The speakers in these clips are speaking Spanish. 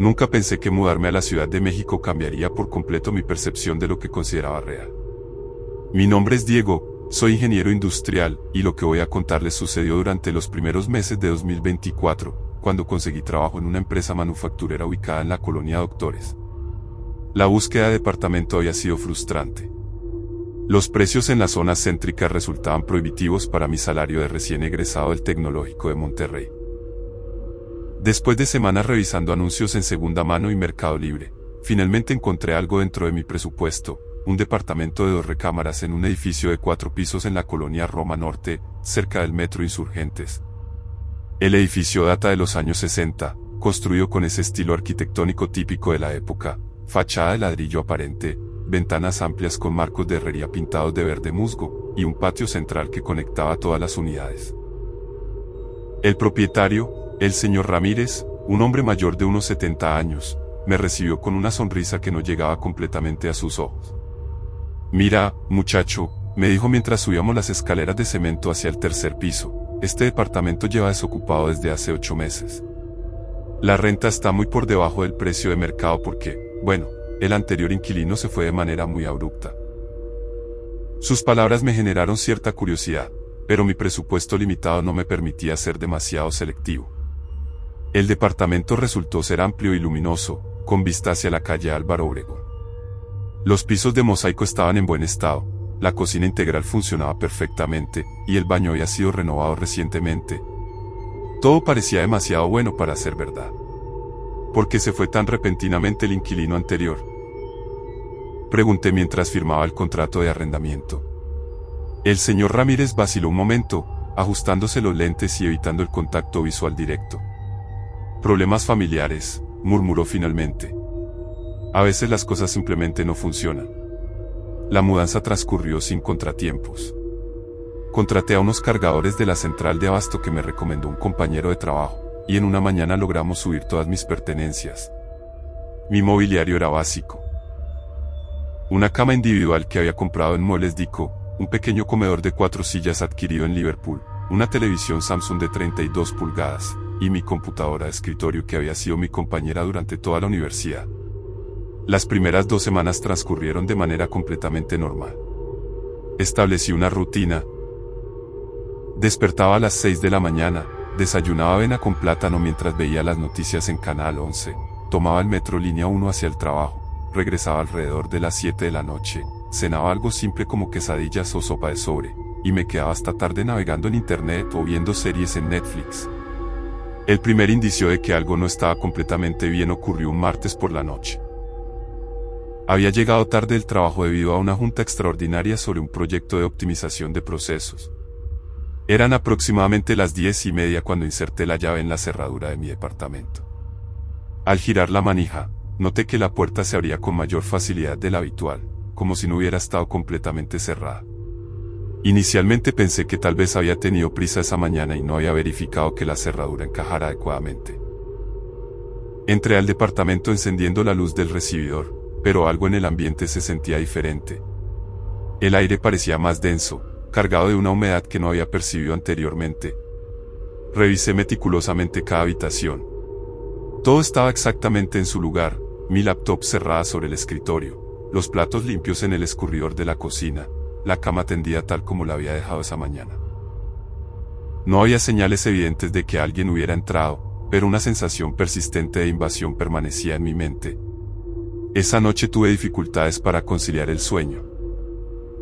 Nunca pensé que mudarme a la Ciudad de México cambiaría por completo mi percepción de lo que consideraba real. Mi nombre es Diego, soy ingeniero industrial, y lo que voy a contarles sucedió durante los primeros meses de 2024, cuando conseguí trabajo en una empresa manufacturera ubicada en la colonia Doctores. La búsqueda de departamento había sido frustrante. Los precios en las zonas céntricas resultaban prohibitivos para mi salario de recién egresado del Tecnológico de Monterrey. Después de semanas revisando anuncios en segunda mano y Mercado Libre, finalmente encontré algo dentro de mi presupuesto, un departamento de 2 recámaras en un edificio de 4 pisos en la colonia Roma Norte, cerca del Metro Insurgentes. El edificio data de los años 60, construido con ese estilo arquitectónico típico de la época, fachada de ladrillo aparente, ventanas amplias con marcos de herrería pintados de verde musgo, y un patio central que conectaba todas las unidades. El propietario, el señor Ramírez, un hombre mayor de unos 70 años, me recibió con una sonrisa que no llegaba completamente a sus ojos. «Mira, muchacho», me dijo mientras subíamos las escaleras de cemento hacia el tercer piso, «este departamento lleva desocupado desde hace 8 meses. La renta está muy por debajo del precio de mercado porque, bueno, el anterior inquilino se fue de manera muy abrupta». Sus palabras me generaron cierta curiosidad, pero mi presupuesto limitado no me permitía ser demasiado selectivo. El departamento resultó ser amplio y luminoso, con vista hacia la calle Álvaro Obregón. Los pisos de mosaico estaban en buen estado, la cocina integral funcionaba perfectamente, y el baño había sido renovado recientemente. Todo parecía demasiado bueno para ser verdad. ¿Por qué se fue tan repentinamente el inquilino anterior?, pregunté mientras firmaba el contrato de arrendamiento. El señor Ramírez vaciló un momento, ajustándose los lentes y evitando el contacto visual directo. «Problemas familiares», murmuró finalmente. «A veces las cosas simplemente no funcionan». La mudanza transcurrió sin contratiempos. Contraté a unos cargadores de la central de abasto que me recomendó un compañero de trabajo, y en una mañana logramos subir todas mis pertenencias. Mi mobiliario era básico. Una cama individual que había comprado en Muebles Dico, un pequeño comedor de 4 sillas adquirido en Liverpool, una televisión Samsung de 32 pulgadas, y mi computadora de escritorio que había sido mi compañera durante toda la universidad. Las primeras 2 semanas transcurrieron de manera completamente normal. Establecí una rutina. Despertaba a las 6 de la mañana, desayunaba avena con plátano mientras veía las noticias en Canal 11, tomaba el metro línea 1 hacia el trabajo, regresaba alrededor de las 7 de la noche, cenaba algo simple como quesadillas o sopa de sobre, y me quedaba hasta tarde navegando en internet o viendo series en Netflix. El primer indicio de que algo no estaba completamente bien ocurrió un martes por la noche. Había llegado tarde del trabajo debido a una junta extraordinaria sobre un proyecto de optimización de procesos. Eran aproximadamente las 10:30 cuando inserté la llave en la cerradura de mi departamento. Al girar la manija, noté que la puerta se abría con mayor facilidad de la habitual, como si no hubiera estado completamente cerrada. Inicialmente pensé que tal vez había tenido prisa esa mañana y no había verificado que la cerradura encajara adecuadamente. Entré al departamento encendiendo la luz del recibidor, pero algo en el ambiente se sentía diferente. El aire parecía más denso, cargado de una humedad que no había percibido anteriormente. Revisé meticulosamente cada habitación. Todo estaba exactamente en su lugar, mi laptop cerrada sobre el escritorio, los platos limpios en el escurridor de la cocina, la cama tendida tal como la había dejado esa mañana. No había señales evidentes de que alguien hubiera entrado, pero una sensación persistente de invasión permanecía en mi mente. Esa noche tuve dificultades para conciliar el sueño.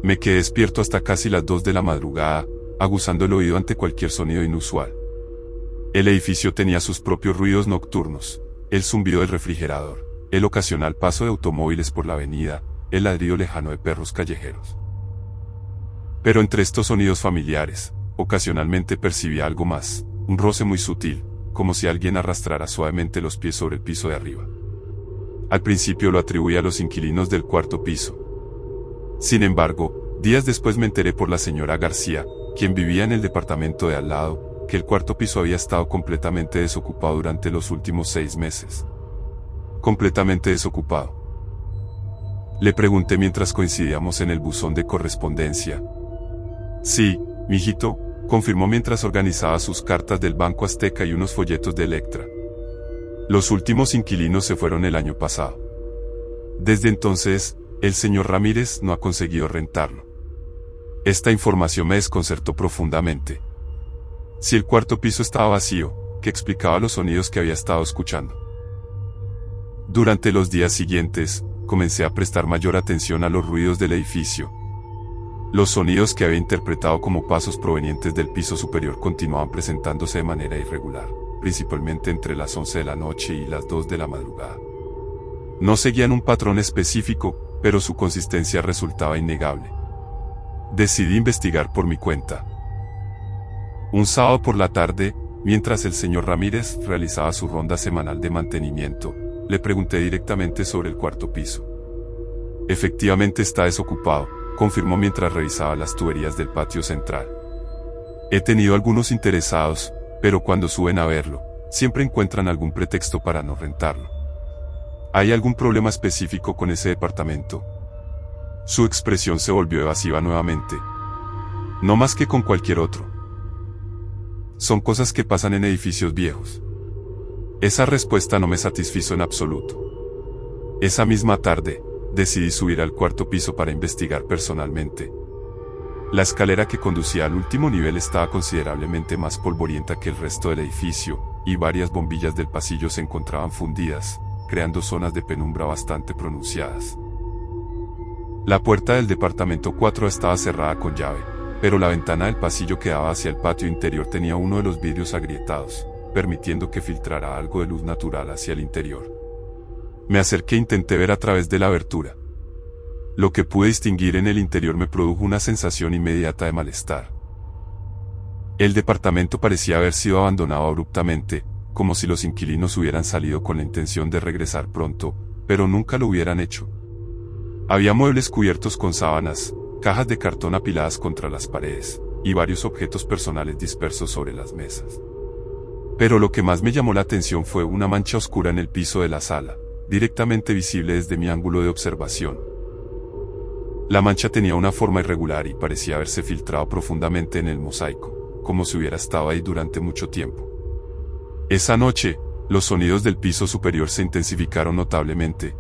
Me quedé despierto hasta casi las 2 de la madrugada, aguzando el oído ante cualquier sonido inusual. El edificio tenía sus propios ruidos nocturnos, el zumbido del refrigerador, el ocasional paso de automóviles por la avenida, el ladrido lejano de perros callejeros. Pero entre estos sonidos familiares, ocasionalmente percibía algo más, un roce muy sutil, como si alguien arrastrara suavemente los pies sobre el piso de arriba. Al principio lo atribuía a los inquilinos del 4º piso. Sin embargo, días después me enteré por la señora García, quien vivía en el departamento de al lado, que el 4º piso había estado completamente desocupado durante los últimos 6 meses. Completamente desocupado. Le pregunté mientras coincidíamos en el buzón de correspondencia. Sí, mijito, confirmó mientras organizaba sus cartas del Banco Azteca y unos folletos de Electra. Los últimos inquilinos se fueron el año pasado. Desde entonces, el señor Ramírez no ha conseguido rentarlo. Esta información me desconcertó profundamente. Si el cuarto piso estaba vacío, ¿qué explicaba los sonidos que había estado escuchando? Durante los días siguientes, comencé a prestar mayor atención a los ruidos del edificio. Los sonidos que había interpretado como pasos provenientes del piso superior continuaban presentándose de manera irregular, principalmente entre las 11 de la noche y las 2 de la madrugada. No seguían un patrón específico, pero su consistencia resultaba innegable. Decidí investigar por mi cuenta. Un sábado por la tarde, mientras el señor Ramírez realizaba su ronda semanal de mantenimiento, le pregunté directamente sobre el cuarto piso. Efectivamente está desocupado, confirmó mientras revisaba las tuberías del patio central. He tenido algunos interesados, pero cuando suben a verlo, siempre encuentran algún pretexto para no rentarlo. ¿Hay algún problema específico con ese departamento? Su expresión se volvió evasiva nuevamente. No más que con cualquier otro. Son cosas que pasan en edificios viejos. Esa respuesta no me satisfizo en absoluto. Esa misma tarde, decidí subir al cuarto piso para investigar personalmente. La escalera que conducía al último nivel estaba considerablemente más polvorienta que el resto del edificio, y varias bombillas del pasillo se encontraban fundidas, creando zonas de penumbra bastante pronunciadas. La puerta del departamento 4 estaba cerrada con llave, pero la ventana del pasillo que daba hacia el patio interior tenía uno de los vidrios agrietados, permitiendo que filtrara algo de luz natural hacia el interior. Me acerqué e intenté ver a través de la abertura. Lo que pude distinguir en el interior me produjo una sensación inmediata de malestar. El departamento parecía haber sido abandonado abruptamente, como si los inquilinos hubieran salido con la intención de regresar pronto, pero nunca lo hubieran hecho. Había muebles cubiertos con sábanas, cajas de cartón apiladas contra las paredes, y varios objetos personales dispersos sobre las mesas. Pero lo que más me llamó la atención fue una mancha oscura en el piso de la sala, directamente visible desde mi ángulo de observación. La mancha tenía una forma irregular y parecía haberse filtrado profundamente en el mosaico, como si hubiera estado ahí durante mucho tiempo. Esa noche, los sonidos del piso superior se intensificaron notablemente.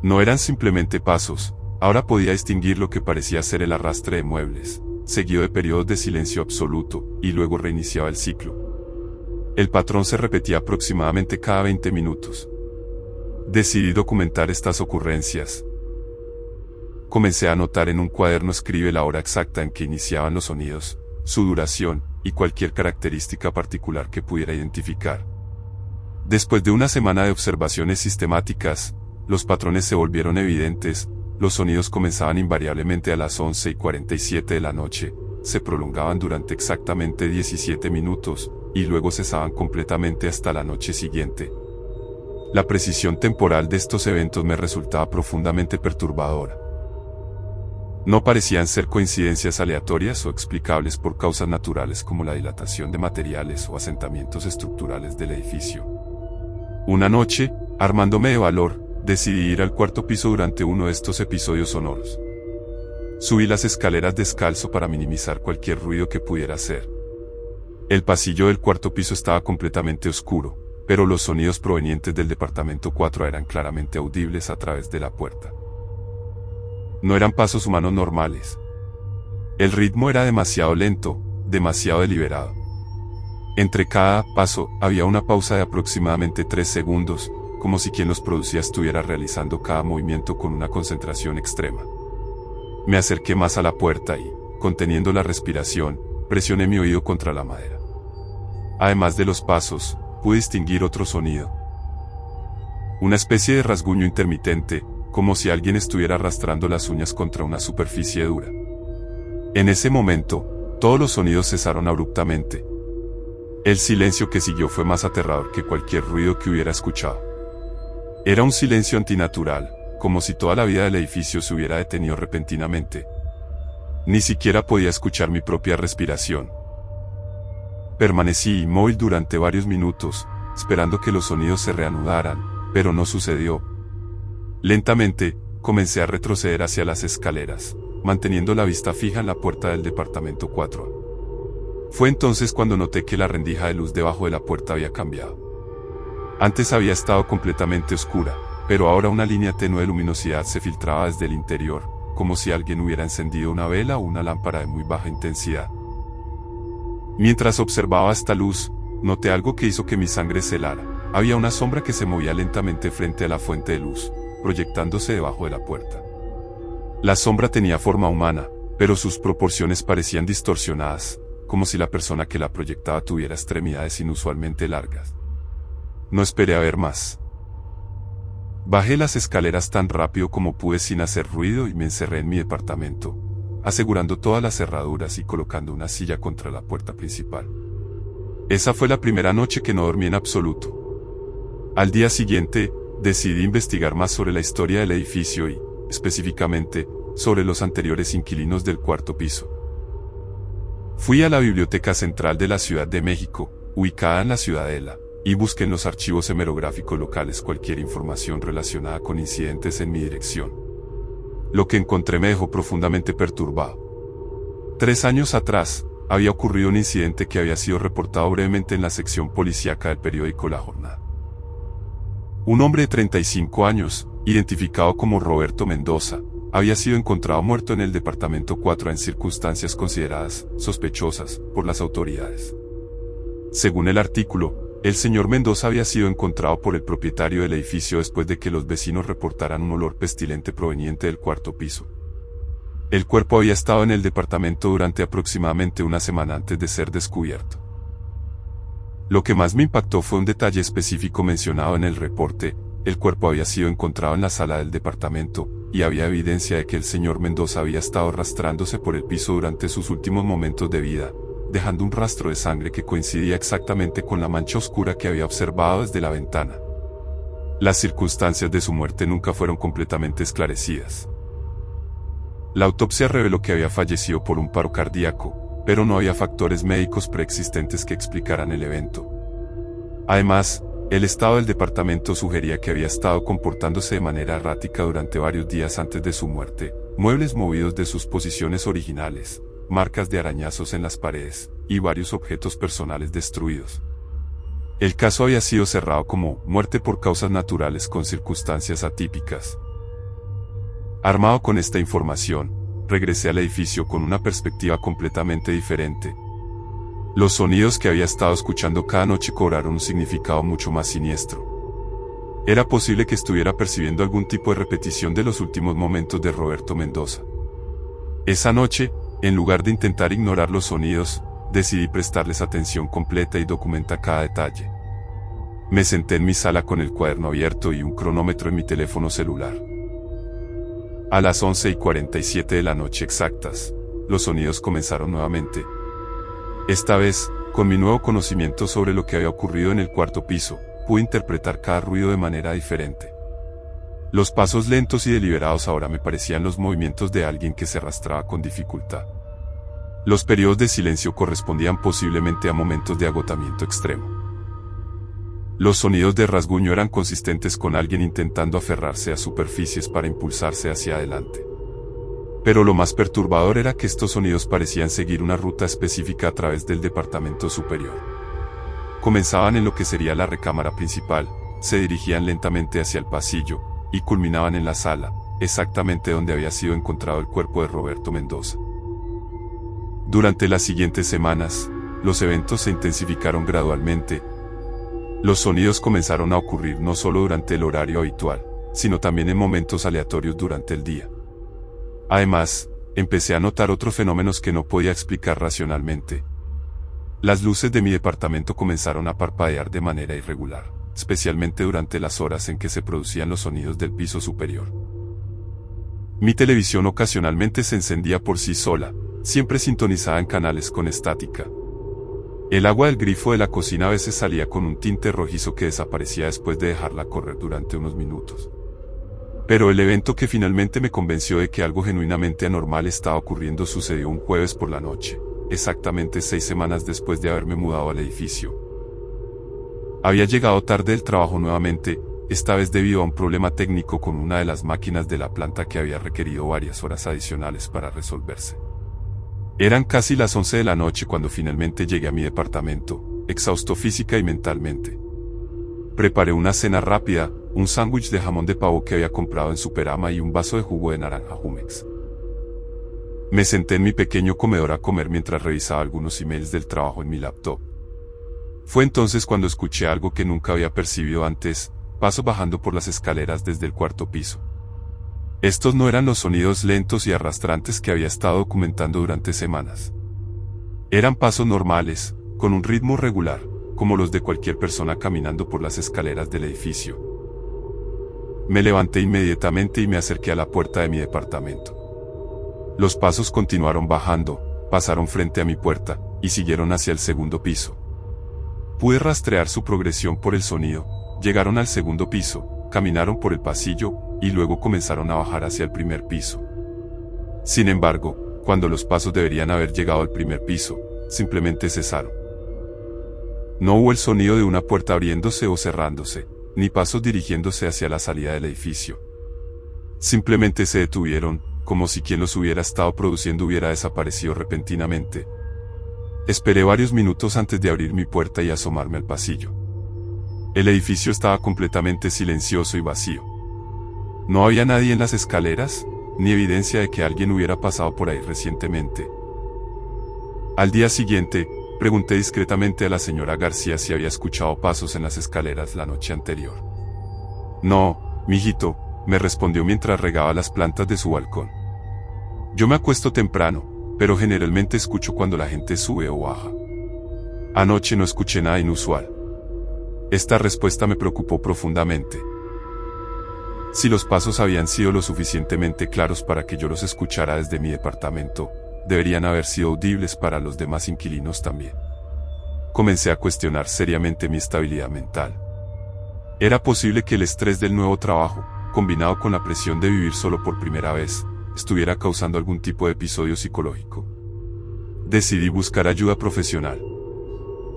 No eran simplemente pasos, ahora podía distinguir lo que parecía ser el arrastre de muebles, seguido de periodos de silencio absoluto, y luego reiniciaba el ciclo. El patrón se repetía aproximadamente cada 20 minutos. Decidí documentar estas ocurrencias. Comencé a anotar en un cuaderno escribe la hora exacta en que iniciaban los sonidos, su duración, y cualquier característica particular que pudiera identificar. Después de una semana de observaciones sistemáticas, los patrones se volvieron evidentes. Los sonidos comenzaban invariablemente a las 11:47 de la noche, se prolongaban durante exactamente 17 minutos, y luego cesaban completamente hasta la noche siguiente. La precisión temporal de estos eventos me resultaba profundamente perturbadora. No parecían ser coincidencias aleatorias o explicables por causas naturales como la dilatación de materiales o asentamientos estructurales del edificio. Una noche, armándome de valor, decidí ir al cuarto piso durante uno de estos episodios sonoros. Subí las escaleras descalzo para minimizar cualquier ruido que pudiera hacer. El pasillo del cuarto piso estaba completamente oscuro, pero los sonidos provenientes del departamento 4 eran claramente audibles a través de la puerta. No eran pasos humanos normales. El ritmo era demasiado lento, demasiado deliberado. Entre cada paso había una pausa de aproximadamente 3 segundos, como si quien los producía estuviera realizando cada movimiento con una concentración extrema. Me acerqué más a la puerta y, conteniendo la respiración, presioné mi oído contra la madera. Además de los pasos, pude distinguir otro sonido. Una especie de rasguño intermitente, como si alguien estuviera arrastrando las uñas contra una superficie dura. En ese momento, todos los sonidos cesaron abruptamente. El silencio que siguió fue más aterrador que cualquier ruido que hubiera escuchado. Era un silencio antinatural, como si toda la vida del edificio se hubiera detenido repentinamente. Ni siquiera podía escuchar mi propia respiración. Permanecí inmóvil durante varios minutos, esperando que los sonidos se reanudaran, pero no sucedió. Lentamente, comencé a retroceder hacia las escaleras, manteniendo la vista fija en la puerta del departamento 4. Fue entonces cuando noté que la rendija de luz debajo de la puerta había cambiado. Antes había estado completamente oscura, pero ahora una línea tenue de luminosidad se filtraba desde el interior, como si alguien hubiera encendido una vela o una lámpara de muy baja intensidad. Mientras observaba esta luz, noté algo que hizo que mi sangre se helara. Había una sombra que se movía lentamente frente a la fuente de luz, proyectándose debajo de la puerta. La sombra tenía forma humana, pero sus proporciones parecían distorsionadas, como si la persona que la proyectaba tuviera extremidades inusualmente largas. No esperé a ver más. Bajé las escaleras tan rápido como pude sin hacer ruido y me encerré en mi departamento, asegurando todas las cerraduras y colocando una silla contra la puerta principal. Esa fue la primera noche que no dormí en absoluto. Al día siguiente, decidí investigar más sobre la historia del edificio y, específicamente, sobre los anteriores inquilinos del cuarto piso. Fui a la Biblioteca Central de la Ciudad de México, ubicada en la Ciudadela, y busqué en los archivos hemerográficos locales cualquier información relacionada con incidentes en mi dirección. Lo que encontré me dejó profundamente perturbado. 3 años atrás, había ocurrido un incidente que había sido reportado brevemente en la sección policíaca del periódico La Jornada. Un hombre de 35 años, identificado como Roberto Mendoza, había sido encontrado muerto en el departamento 4 en circunstancias consideradas sospechosas por las autoridades. Según el artículo, el señor Mendoza había sido encontrado por el propietario del edificio después de que los vecinos reportaran un olor pestilente proveniente del cuarto piso. El cuerpo había estado en el departamento durante aproximadamente una semana antes de ser descubierto. Lo que más me impactó fue un detalle específico mencionado en el reporte: el cuerpo había sido encontrado en la sala del departamento, y había evidencia de que el señor Mendoza había estado arrastrándose por el piso durante sus últimos momentos de vida, dejando un rastro de sangre que coincidía exactamente con la mancha oscura que había observado desde la ventana. Las circunstancias de su muerte nunca fueron completamente esclarecidas. La autopsia reveló que había fallecido por un paro cardíaco, pero no había factores médicos preexistentes que explicaran el evento. Además, el estado del departamento sugería que había estado comportándose de manera errática durante varios días antes de su muerte: muebles movidos de sus posiciones originales, marcas de arañazos en las paredes, y varios objetos personales destruidos. El caso había sido cerrado como muerte por causas naturales con circunstancias atípicas. Armado con esta información, regresé al edificio con una perspectiva completamente diferente. Los sonidos que había estado escuchando cada noche cobraron un significado mucho más siniestro. Era posible que estuviera percibiendo algún tipo de repetición de los últimos momentos de Roberto Mendoza. Esa noche, en lugar de intentar ignorar los sonidos, decidí prestarles atención completa y documentar cada detalle. Me senté en mi sala con el cuaderno abierto y un cronómetro en mi teléfono celular. A las 11:47 de la noche exactas, los sonidos comenzaron nuevamente. Esta vez, con mi nuevo conocimiento sobre lo que había ocurrido en el cuarto piso, pude interpretar cada ruido de manera diferente. Los pasos lentos y deliberados ahora me parecían los movimientos de alguien que se arrastraba con dificultad. Los periodos de silencio correspondían posiblemente a momentos de agotamiento extremo. Los sonidos de rasguño eran consistentes con alguien intentando aferrarse a superficies para impulsarse hacia adelante. Pero lo más perturbador era que estos sonidos parecían seguir una ruta específica a través del departamento superior. Comenzaban en lo que sería la recámara principal, se dirigían lentamente hacia el pasillo, y culminaban en la sala, exactamente donde había sido encontrado el cuerpo de Roberto Mendoza. Durante las siguientes semanas, los eventos se intensificaron gradualmente. Los sonidos comenzaron a ocurrir no solo durante el horario habitual, sino también en momentos aleatorios durante el día. Además, empecé a notar otros fenómenos que no podía explicar racionalmente. Las luces de mi departamento comenzaron a parpadear de manera irregular, especialmente durante las horas en que se producían los sonidos del piso superior. Mi televisión ocasionalmente se encendía por sí sola, siempre sintonizada en canales con estática. El agua del grifo de la cocina a veces salía con un tinte rojizo que desaparecía después de dejarla correr durante unos minutos. Pero el evento que finalmente me convenció de que algo genuinamente anormal estaba ocurriendo sucedió un jueves por la noche, exactamente 6 semanas después de haberme mudado al edificio. Había llegado tarde del trabajo nuevamente, esta vez debido a un problema técnico con una de las máquinas de la planta que había requerido varias horas adicionales para resolverse. Eran casi las 11 de la noche cuando finalmente llegué a mi departamento, exhausto física y mentalmente. Preparé una cena rápida, un sándwich de jamón de pavo que había comprado en Superama y un vaso de jugo de naranja Jumex. Me senté en mi pequeño comedor a comer mientras revisaba algunos emails del trabajo en mi laptop. Fue entonces cuando escuché algo que nunca había percibido antes, pasos bajando por las escaleras desde el cuarto piso. Estos no eran los sonidos lentos y arrastrantes que había estado documentando durante semanas. Eran pasos normales, con un ritmo regular, como los de cualquier persona caminando por las escaleras del edificio. Me levanté inmediatamente y me acerqué a la puerta de mi departamento. Los pasos continuaron bajando, pasaron frente a mi puerta, y siguieron hacia el segundo piso. Pude rastrear su progresión por el sonido, llegaron al segundo piso, caminaron por el pasillo, y luego comenzaron a bajar hacia el primer piso. Sin embargo, cuando los pasos deberían haber llegado al primer piso, simplemente cesaron. No hubo el sonido de una puerta abriéndose o cerrándose, ni pasos dirigiéndose hacia la salida del edificio. Simplemente se detuvieron, como si quien los hubiera estado produciendo hubiera desaparecido repentinamente. Esperé varios minutos antes de abrir mi puerta y asomarme al pasillo. El edificio estaba completamente silencioso y vacío. No había nadie en las escaleras, ni evidencia de que alguien hubiera pasado por ahí recientemente. Al día siguiente, pregunté discretamente a la señora García si había escuchado pasos en las escaleras la noche anterior. No, mijito, me respondió mientras regaba las plantas de su balcón. Yo me acuesto temprano, pero generalmente escucho cuando la gente sube o baja. Anoche no escuché nada inusual. Esta respuesta me preocupó profundamente. Si los pasos habían sido lo suficientemente claros para que yo los escuchara desde mi departamento, deberían haber sido audibles para los demás inquilinos también. Comencé a cuestionar seriamente mi estabilidad mental. Era posible que el estrés del nuevo trabajo, combinado con la presión de vivir solo por primera vez, estuviera causando algún tipo de episodio psicológico. Decidí buscar ayuda profesional.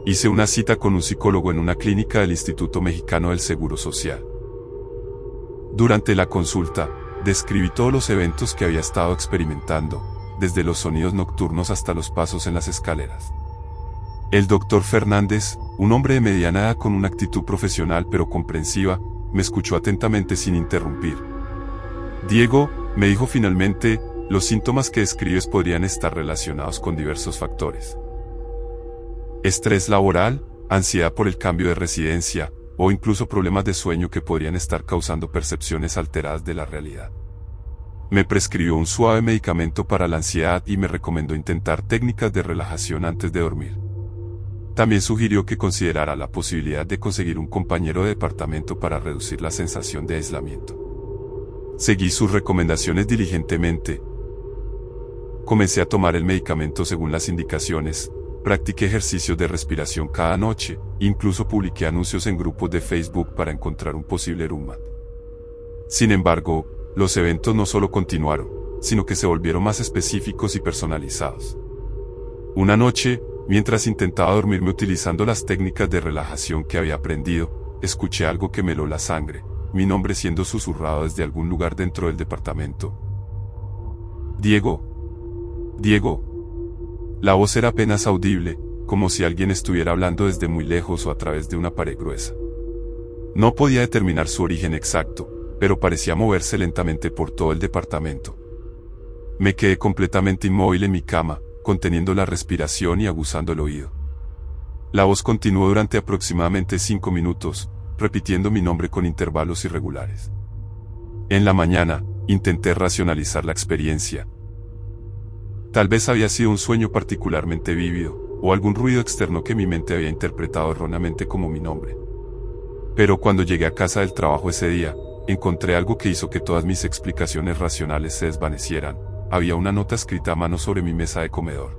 Hice una cita con un psicólogo en una clínica del Instituto Mexicano del Seguro Social. Durante la consulta, describí todos los eventos que había estado experimentando, desde los sonidos nocturnos hasta los pasos en las escaleras. El doctor Fernández, un hombre de mediana edad con una actitud profesional pero comprensiva, me escuchó atentamente sin interrumpir. Diego, me dijo finalmente, los síntomas que describes podrían estar relacionados con diversos factores. Estrés laboral, ansiedad por el cambio de residencia, o incluso problemas de sueño que podrían estar causando percepciones alteradas de la realidad. Me prescribió un suave medicamento para la ansiedad y me recomendó intentar técnicas de relajación antes de dormir. También sugirió que considerara la posibilidad de conseguir un compañero de departamento para reducir la sensación de aislamiento. Seguí sus recomendaciones diligentemente. Comencé a tomar el medicamento según las indicaciones, practiqué ejercicios de respiración cada noche, incluso publiqué anuncios en grupos de Facebook para encontrar un posible roommate. Sin embargo, los eventos no solo continuaron, sino que se volvieron más específicos y personalizados. Una noche, mientras intentaba dormirme utilizando las técnicas de relajación que había aprendido, escuché algo que me heló la sangre, mi nombre siendo susurrado desde algún lugar dentro del departamento. Diego. Diego. La voz era apenas audible, como si alguien estuviera hablando desde muy lejos o a través de una pared gruesa. No podía determinar su origen exacto, pero parecía moverse lentamente por todo el departamento. Me quedé completamente inmóvil en mi cama, conteniendo la respiración y aguzando el oído. La voz continuó durante aproximadamente 5 minutos, repitiendo mi nombre con intervalos irregulares. En la mañana, intenté racionalizar la experiencia. Tal vez había sido un sueño particularmente vívido, o algún ruido externo que mi mente había interpretado erróneamente como mi nombre. Pero cuando llegué a casa del trabajo ese día, encontré algo que hizo que todas mis explicaciones racionales se desvanecieran. Había una nota escrita a mano sobre mi mesa de comedor.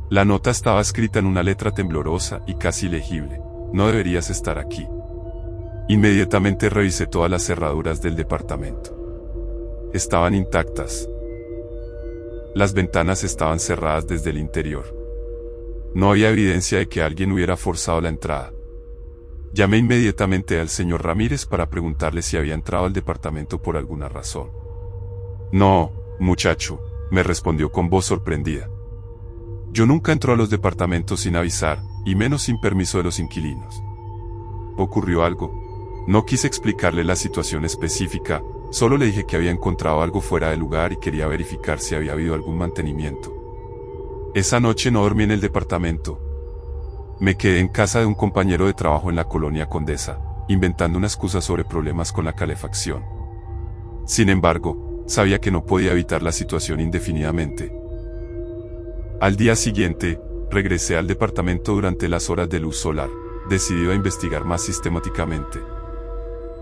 La nota estaba escrita en una letra temblorosa y casi ilegible: no deberías estar aquí. Inmediatamente revisé todas las cerraduras del departamento. Estaban intactas. Las ventanas estaban cerradas desde el interior. No había evidencia de que alguien hubiera forzado la entrada. Llamé inmediatamente al señor Ramírez para preguntarle si había entrado al departamento por alguna razón. No, muchacho, me respondió con voz sorprendida. Yo nunca entro a los departamentos sin avisar, y menos sin permiso de los inquilinos. ocurrió algo. No quise explicarle la situación específica, solo le dije que había encontrado algo fuera de lugar y quería verificar si había habido algún mantenimiento. Esa noche no dormí en el departamento. Me quedé en casa de un compañero de trabajo en la colonia Condesa, inventando una excusa sobre problemas con la calefacción. Sin embargo, sabía que no podía evitar la situación indefinidamente. Al día siguiente, regresé al departamento durante las horas de luz solar, decidido a investigar más sistemáticamente.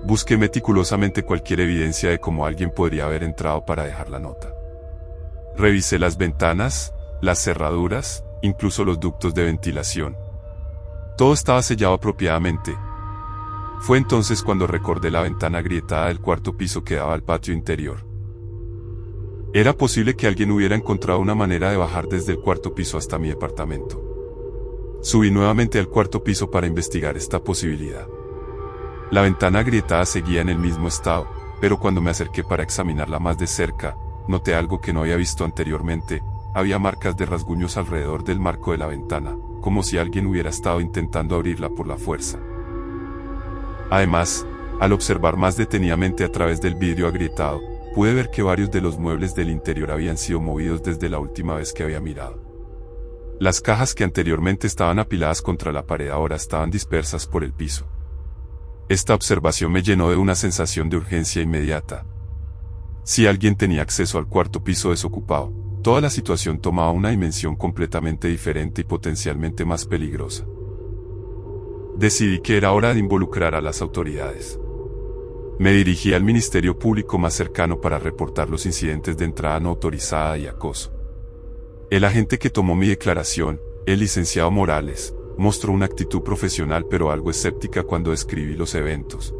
Busqué meticulosamente cualquier evidencia de cómo alguien podría haber entrado para dejar la nota. Revisé las ventanas, las cerraduras, incluso los ductos de ventilación. Todo estaba sellado apropiadamente. Fue entonces cuando recordé la ventana agrietada del cuarto piso que daba al patio interior. Era posible que alguien hubiera encontrado una manera de bajar desde el cuarto piso hasta mi departamento. Subí nuevamente al cuarto piso para investigar esta posibilidad. La ventana agrietada seguía en el mismo estado, pero cuando me acerqué para examinarla más de cerca, noté algo que no había visto anteriormente. Había marcas de rasguños alrededor del marco de la ventana, como si alguien hubiera estado intentando abrirla por la fuerza. Además, al observar más detenidamente a través del vidrio agrietado, pude ver que varios de los muebles del interior habían sido movidos desde la última vez que había mirado. Las cajas que anteriormente estaban apiladas contra la pared ahora estaban dispersas por el piso. Esta observación me llenó de una sensación de urgencia inmediata. Si alguien tenía acceso al cuarto piso desocupado, toda la situación tomaba una dimensión completamente diferente y potencialmente más peligrosa. Decidí que era hora de involucrar a las autoridades. Me dirigí al ministerio público más cercano para reportar los incidentes de entrada no autorizada y acoso. El agente que tomó mi declaración, el licenciado Morales, mostró una actitud profesional pero algo escéptica cuando describí los eventos.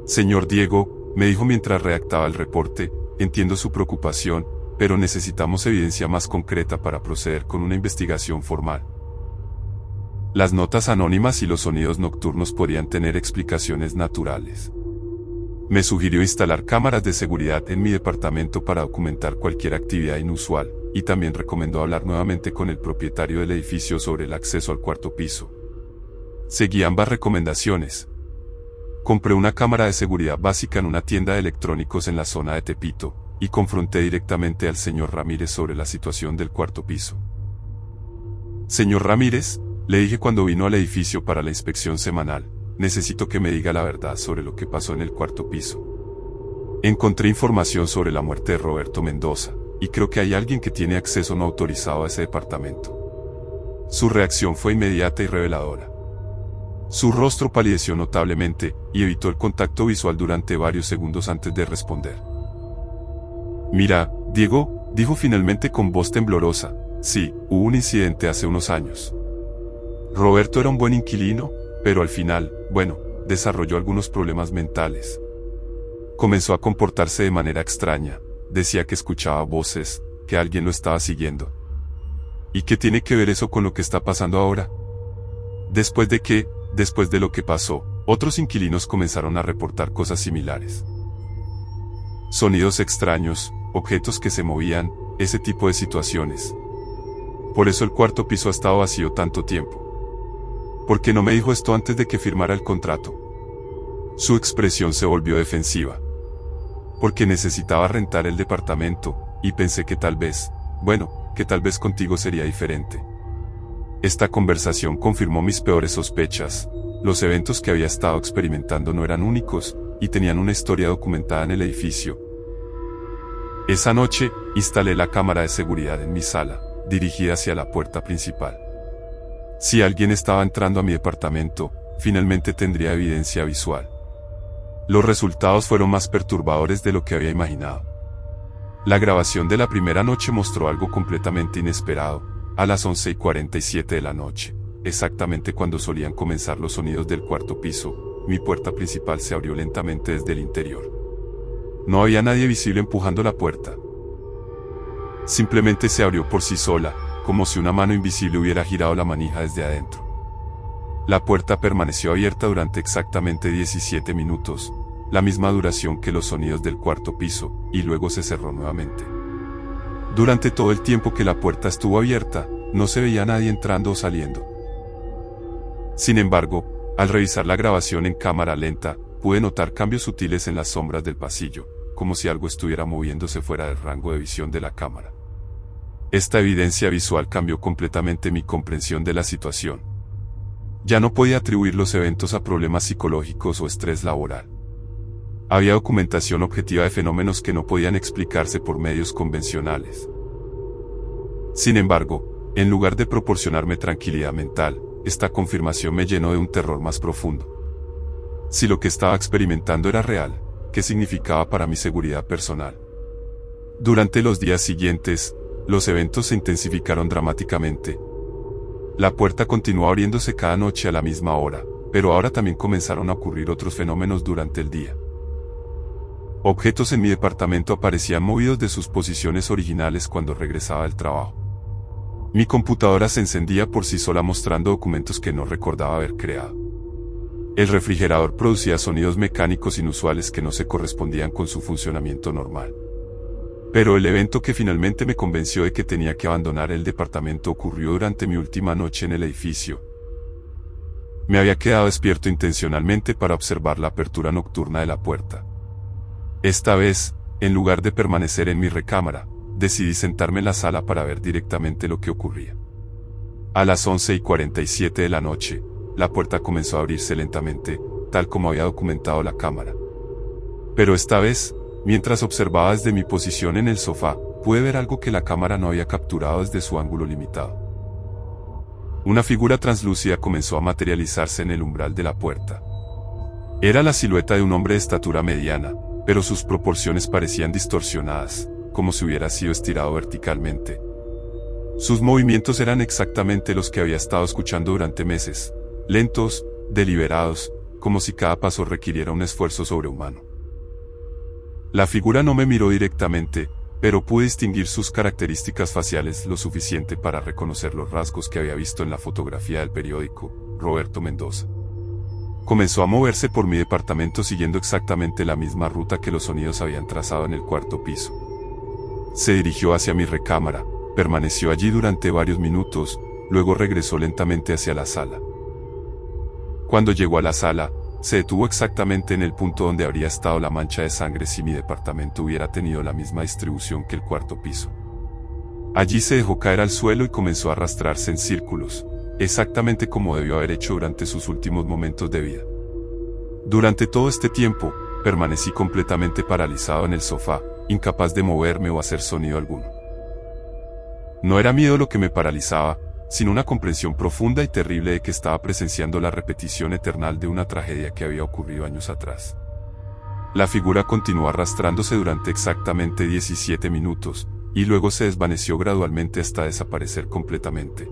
Señor Diego, me dijo mientras redactaba el reporte, entiendo su preocupación, pero necesitamos evidencia más concreta para proceder con una investigación formal. Las notas anónimas y los sonidos nocturnos podrían tener explicaciones naturales. Me sugirió instalar cámaras de seguridad en mi departamento para documentar cualquier actividad inusual, y también recomendó hablar nuevamente con el propietario del edificio sobre el acceso al cuarto piso. Seguí ambas recomendaciones. Compré una cámara de seguridad básica en una tienda de electrónicos en la zona de Tepito, y confronté directamente al señor Ramírez sobre la situación del cuarto piso. Señor Ramírez, le dije cuando vino al edificio para la inspección semanal, necesito que me diga la verdad sobre lo que pasó en el cuarto piso. Encontré información sobre la muerte de Roberto Mendoza, y creo que hay alguien que tiene acceso no autorizado a ese departamento. Su reacción fue inmediata y reveladora. Su rostro palideció notablemente, y evitó el contacto visual durante varios segundos antes de responder. Mira, Diego, dijo finalmente con voz temblorosa, sí, hubo un incidente hace unos años. Roberto era un buen inquilino, pero al final, desarrolló algunos problemas mentales. Comenzó a comportarse de manera extraña, decía que escuchaba voces, que alguien lo estaba siguiendo. ¿Y qué tiene que ver eso con lo que está pasando ahora? Después de lo que pasó, otros inquilinos comenzaron a reportar cosas similares. Sonidos extraños, objetos que se movían, ese tipo de situaciones. Por eso el cuarto piso ha estado vacío tanto tiempo. ¿Por qué no me dijo esto antes de que firmara el contrato? Su expresión se volvió defensiva. Porque necesitaba rentar el departamento, y pensé que tal vez contigo sería diferente. Esta conversación confirmó mis peores sospechas. Los eventos que había estado experimentando no eran únicos, y tenían una historia documentada en el edificio. Esa noche, instalé la cámara de seguridad en mi sala, dirigida hacia la puerta principal. Si alguien estaba entrando a mi departamento, finalmente tendría evidencia visual. Los resultados fueron más perturbadores de lo que había imaginado. La grabación de la primera noche mostró algo completamente inesperado, a las 11:47 de la noche, exactamente cuando solían comenzar los sonidos del cuarto piso, mi puerta principal se abrió lentamente desde el interior. No había nadie visible empujando la puerta. Simplemente se abrió por sí sola, como si una mano invisible hubiera girado la manija desde adentro. La puerta permaneció abierta durante exactamente 17 minutos, la misma duración que los sonidos del cuarto piso, y luego se cerró nuevamente. Durante todo el tiempo que la puerta estuvo abierta, no se veía a nadie entrando o saliendo. Sin embargo, Al revisar la grabación en cámara lenta, pude notar cambios sutiles en las sombras del pasillo, como si algo estuviera moviéndose fuera del rango de visión de la cámara. Esta evidencia visual cambió completamente mi comprensión de la situación. Ya no podía atribuir los eventos a problemas psicológicos o estrés laboral. Había documentación objetiva de fenómenos que no podían explicarse por medios convencionales. Sin embargo, en lugar de proporcionarme tranquilidad mental, esta confirmación me llenó de un terror más profundo. Si lo que estaba experimentando era real, ¿qué significaba para mi seguridad personal? Durante los días siguientes, los eventos se intensificaron dramáticamente. La puerta continuó abriéndose cada noche a la misma hora, pero ahora también comenzaron a ocurrir otros fenómenos durante el día. Objetos en mi departamento aparecían movidos de sus posiciones originales cuando regresaba del trabajo. Mi computadora se encendía por sí sola mostrando documentos que no recordaba haber creado. El refrigerador producía sonidos mecánicos inusuales que no se correspondían con su funcionamiento normal. Pero el evento que finalmente me convenció de que tenía que abandonar el departamento ocurrió durante mi última noche en el edificio. Me había quedado despierto intencionalmente para observar la apertura nocturna de la puerta. Esta vez, en lugar de permanecer en mi recámara, decidí sentarme en la sala para ver directamente lo que ocurría. A las 11:47 de la noche, la puerta comenzó a abrirse lentamente, tal como había documentado la cámara. Pero esta vez, mientras observaba desde mi posición en el sofá, pude ver algo que la cámara no había capturado desde su ángulo limitado. Una figura translúcida comenzó a materializarse en el umbral de la puerta. Era la silueta de un hombre de estatura mediana, pero sus proporciones parecían distorsionadas, como si hubiera sido estirado verticalmente. Sus movimientos eran exactamente los que había estado escuchando durante meses, lentos, deliberados, como si cada paso requiriera un esfuerzo sobrehumano. La figura no me miró directamente, pero pude distinguir sus características faciales lo suficiente para reconocer los rasgos que había visto en la fotografía del periódico, Roberto Mendoza. Comenzó a moverse por mi departamento siguiendo exactamente la misma ruta que los sonidos habían trazado en el cuarto piso. Se dirigió hacia mi recámara, permaneció allí durante varios minutos, luego regresó lentamente hacia la sala. Cuando llegó a la sala, se detuvo exactamente en el punto donde habría estado la mancha de sangre si mi departamento hubiera tenido la misma distribución que el cuarto piso. Allí se dejó caer al suelo y comenzó a arrastrarse en círculos, exactamente como debió haber hecho durante sus últimos momentos de vida. Durante todo este tiempo, permanecí completamente paralizado en el sofá, incapaz de moverme o hacer sonido alguno. No era miedo lo que me paralizaba, sino una comprensión profunda y terrible de que estaba presenciando la repetición eternal de una tragedia que había ocurrido años atrás. La figura continuó arrastrándose durante exactamente 17 minutos, y luego se desvaneció gradualmente hasta desaparecer completamente.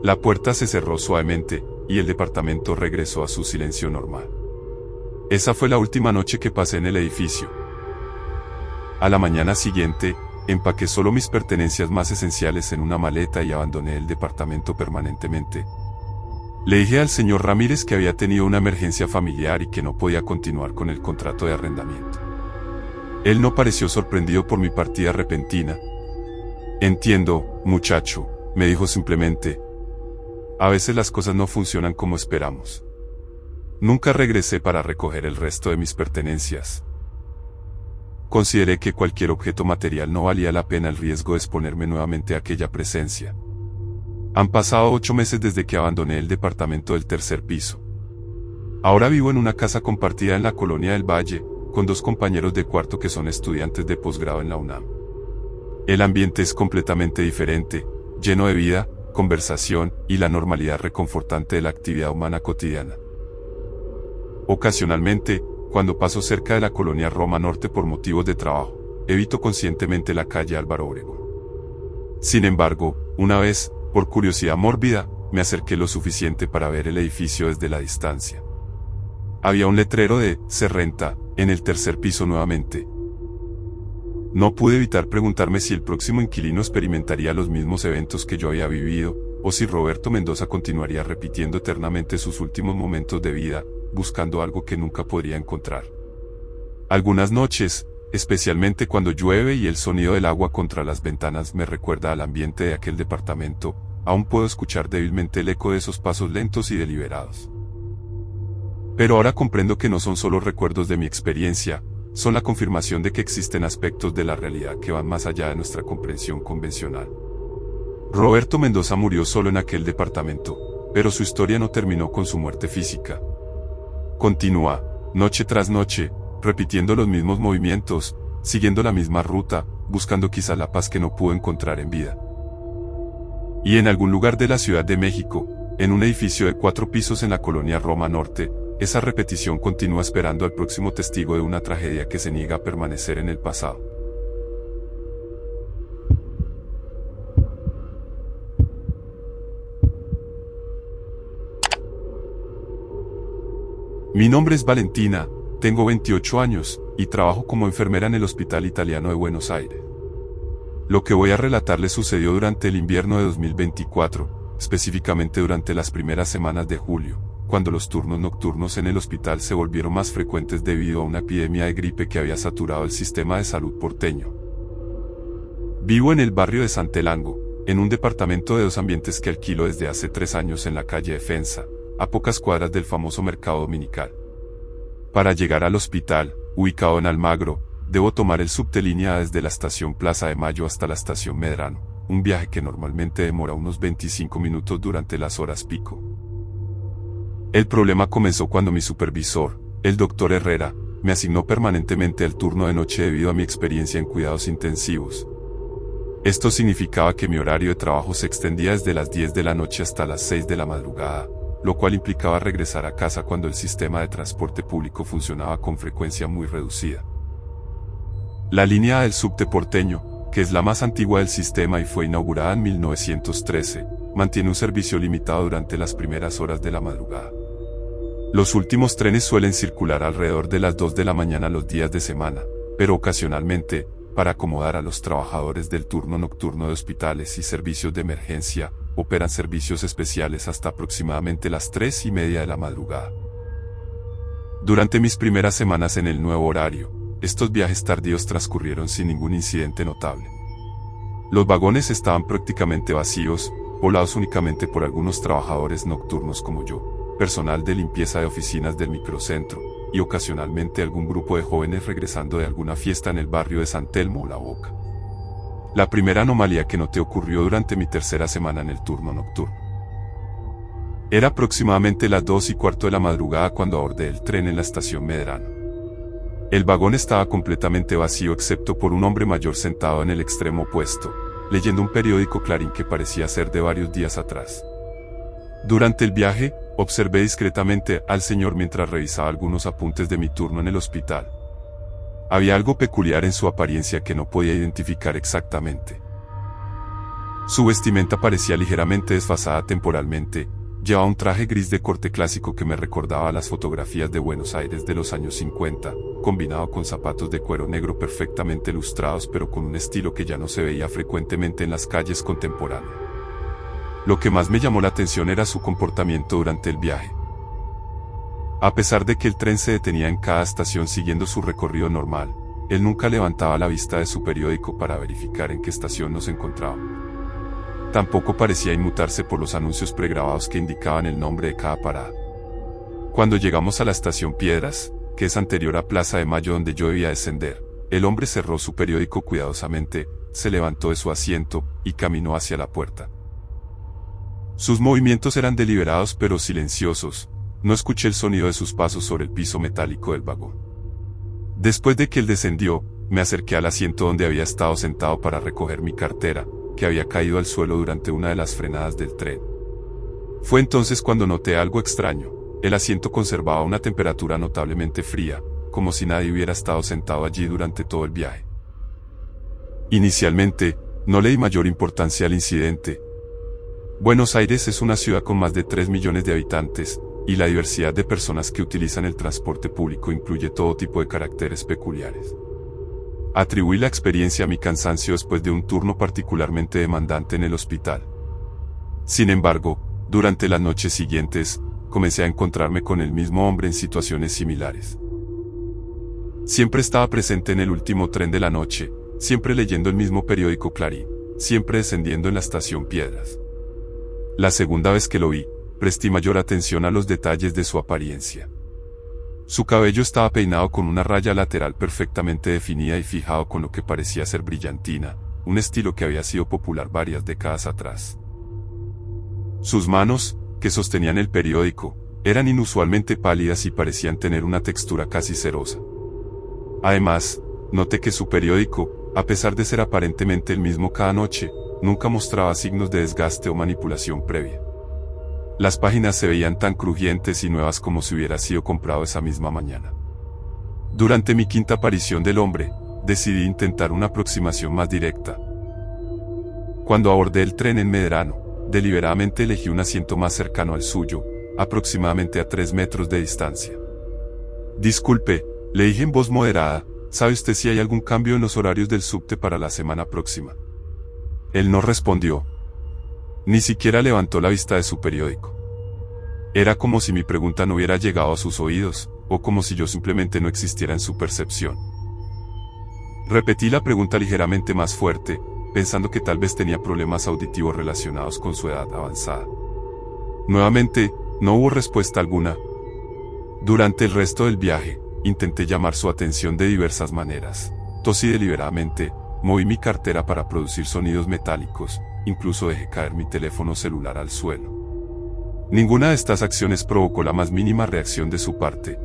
La puerta se cerró suavemente, y el departamento regresó a su silencio normal. Esa fue la última noche que pasé en el edificio. A la mañana siguiente, empaqué solo mis pertenencias más esenciales en una maleta y abandoné el departamento permanentemente. Le dije al señor Ramírez que había tenido una emergencia familiar y que no podía continuar con el contrato de arrendamiento. Él no pareció sorprendido por mi partida repentina. Entiendo, muchacho, me dijo simplemente. A veces las cosas no funcionan como esperamos. Nunca regresé para recoger el resto de mis pertenencias. Consideré que cualquier objeto material no valía la pena el riesgo de exponerme nuevamente a aquella presencia. Han pasado 8 meses desde que abandoné el departamento del tercer piso. Ahora vivo en una casa compartida en la Colonia del Valle, con 2 compañeros de cuarto que son estudiantes de posgrado en la UNAM. El ambiente es completamente diferente, lleno de vida, conversación y la normalidad reconfortante de la actividad humana cotidiana. Ocasionalmente, cuando paso cerca de la colonia Roma Norte por motivos de trabajo, evito conscientemente la calle Álvaro Obregón. Sin embargo, una vez, por curiosidad mórbida, me acerqué lo suficiente para ver el edificio desde la distancia. Había un letrero de "Se renta" en el tercer piso nuevamente. No pude evitar preguntarme si el próximo inquilino experimentaría los mismos eventos que yo había vivido, o si Roberto Mendoza continuaría repitiendo eternamente sus últimos momentos de vida, buscando algo que nunca podría encontrar. Algunas noches, especialmente cuando llueve y el sonido del agua contra las ventanas me recuerda al ambiente de aquel departamento, aún puedo escuchar débilmente el eco de esos pasos lentos y deliberados. Pero ahora comprendo que no son solo recuerdos de mi experiencia, son la confirmación de que existen aspectos de la realidad que van más allá de nuestra comprensión convencional. Roberto Mendoza murió solo en aquel departamento, pero su historia no terminó con su muerte física. Continúa, noche tras noche, repitiendo los mismos movimientos, siguiendo la misma ruta, buscando quizá la paz que no pudo encontrar en vida. Y en algún lugar de la Ciudad de México, en un edificio de 4 pisos en la colonia Roma Norte, esa repetición continúa esperando al próximo testigo de una tragedia que se niega a permanecer en el pasado. Mi nombre es Valentina, tengo 28 años, y trabajo como enfermera en el Hospital Italiano de Buenos Aires. Lo que voy a relatarle sucedió durante el invierno de 2024, específicamente durante las primeras semanas de julio, cuando los turnos nocturnos en el hospital se volvieron más frecuentes debido a una epidemia de gripe que había saturado el sistema de salud porteño. Vivo en el barrio de San Telangio, en un departamento de 2 ambientes que alquilo desde hace 3 años en la calle Defensa, a pocas cuadras del famoso mercado dominical. Para llegar al hospital, ubicado en Almagro, debo tomar el subte línea desde la estación Plaza de Mayo hasta la estación Medrano, un viaje que normalmente demora unos 25 minutos durante las horas pico. El problema comenzó cuando mi supervisor, el doctor Herrera, me asignó permanentemente el turno de noche debido a mi experiencia en cuidados intensivos. Esto significaba que mi horario de trabajo se extendía desde las 10 de la noche hasta las 6 de la madrugada, lo cual implicaba regresar a casa cuando el sistema de transporte público funcionaba con frecuencia muy reducida. La línea del subte porteño, que es la más antigua del sistema y fue inaugurada en 1913, mantiene un servicio limitado durante las primeras horas de la madrugada. Los últimos trenes suelen circular alrededor de las 2 de la mañana los días de semana, pero ocasionalmente, para acomodar a los trabajadores del turno nocturno de hospitales y servicios de emergencia, operan servicios especiales hasta aproximadamente las 3:30 de la madrugada. Durante mis primeras semanas en el nuevo horario, estos viajes tardíos transcurrieron sin ningún incidente notable. Los vagones estaban prácticamente vacíos, poblados únicamente por algunos trabajadores nocturnos como yo, personal de limpieza de oficinas del microcentro, y ocasionalmente algún grupo de jóvenes regresando de alguna fiesta en el barrio de San Telmo o La Boca. La primera anomalía que noté ocurrió durante mi tercera semana en el turno nocturno. Era aproximadamente las 2:15 de la madrugada cuando abordé el tren en la estación Medrano. El vagón estaba completamente vacío excepto por un hombre mayor sentado en el extremo opuesto, leyendo un periódico Clarín que parecía ser de varios días atrás. Durante el viaje, observé discretamente al señor mientras revisaba algunos apuntes de mi turno en el hospital. Había algo peculiar en su apariencia que no podía identificar exactamente. Su vestimenta parecía ligeramente desfasada temporalmente, llevaba un traje gris de corte clásico que me recordaba a las fotografías de Buenos Aires de los años 50, combinado con zapatos de cuero negro perfectamente lustrados pero con un estilo que ya no se veía frecuentemente en las calles contemporáneas. Lo que más me llamó la atención era su comportamiento durante el viaje. A pesar de que el tren se detenía en cada estación siguiendo su recorrido normal, él nunca levantaba la vista de su periódico para verificar en qué estación nos encontrábamos. Tampoco parecía inmutarse por los anuncios pregrabados que indicaban el nombre de cada parada. Cuando llegamos a la estación Piedras, que es anterior a Plaza de Mayo donde yo debía descender, el hombre cerró su periódico cuidadosamente, se levantó de su asiento y caminó hacia la puerta. Sus movimientos eran deliberados pero silenciosos. No escuché el sonido de sus pasos sobre el piso metálico del vagón. Después de que él descendió, me acerqué al asiento donde había estado sentado para recoger mi cartera, que había caído al suelo durante una de las frenadas del tren. Fue entonces cuando noté algo extraño. El asiento conservaba una temperatura notablemente fría, como si nadie hubiera estado sentado allí durante todo el viaje. Inicialmente, no le di mayor importancia al incidente. Buenos Aires es una ciudad con más de 3 millones de habitantes, y la diversidad de personas que utilizan el transporte público incluye todo tipo de caracteres peculiares. Atribuí la experiencia a mi cansancio después de un turno particularmente demandante en el hospital. Sin embargo, durante las noches siguientes, comencé a encontrarme con el mismo hombre en situaciones similares. Siempre estaba presente en el último tren de la noche, siempre leyendo el mismo periódico Clarín, siempre descendiendo en la estación Piedras. La segunda vez que lo vi, presté mayor atención a los detalles de su apariencia. Su cabello estaba peinado con una raya lateral perfectamente definida y fijado con lo que parecía ser brillantina, un estilo que había sido popular varias décadas atrás. Sus manos, que sostenían el periódico, eran inusualmente pálidas y parecían tener una textura casi cerosa. Además, noté que su periódico, a pesar de ser aparentemente el mismo cada noche, nunca mostraba signos de desgaste o manipulación previa. Las páginas se veían tan crujientes y nuevas como si hubiera sido comprado esa misma mañana. Durante mi quinta aparición del hombre, decidí intentar una aproximación más directa. Cuando abordé el tren en Medrano, deliberadamente elegí un asiento más cercano al suyo, aproximadamente a 3 metros de distancia. Disculpe, le dije en voz moderada, ¿sabe usted si hay algún cambio en los horarios del subte para la semana próxima? Él no respondió. Ni siquiera levantó la vista de su periódico. Era como si mi pregunta no hubiera llegado a sus oídos, o como si yo simplemente no existiera en su percepción. Repetí la pregunta ligeramente más fuerte, pensando que tal vez tenía problemas auditivos relacionados con su edad avanzada. Nuevamente, no hubo respuesta alguna. Durante el resto del viaje, intenté llamar su atención de diversas maneras. Tosí deliberadamente, moví mi cartera para producir sonidos metálicos, incluso dejé caer mi teléfono celular al suelo. Ninguna de estas acciones provocó la más mínima reacción de su parte.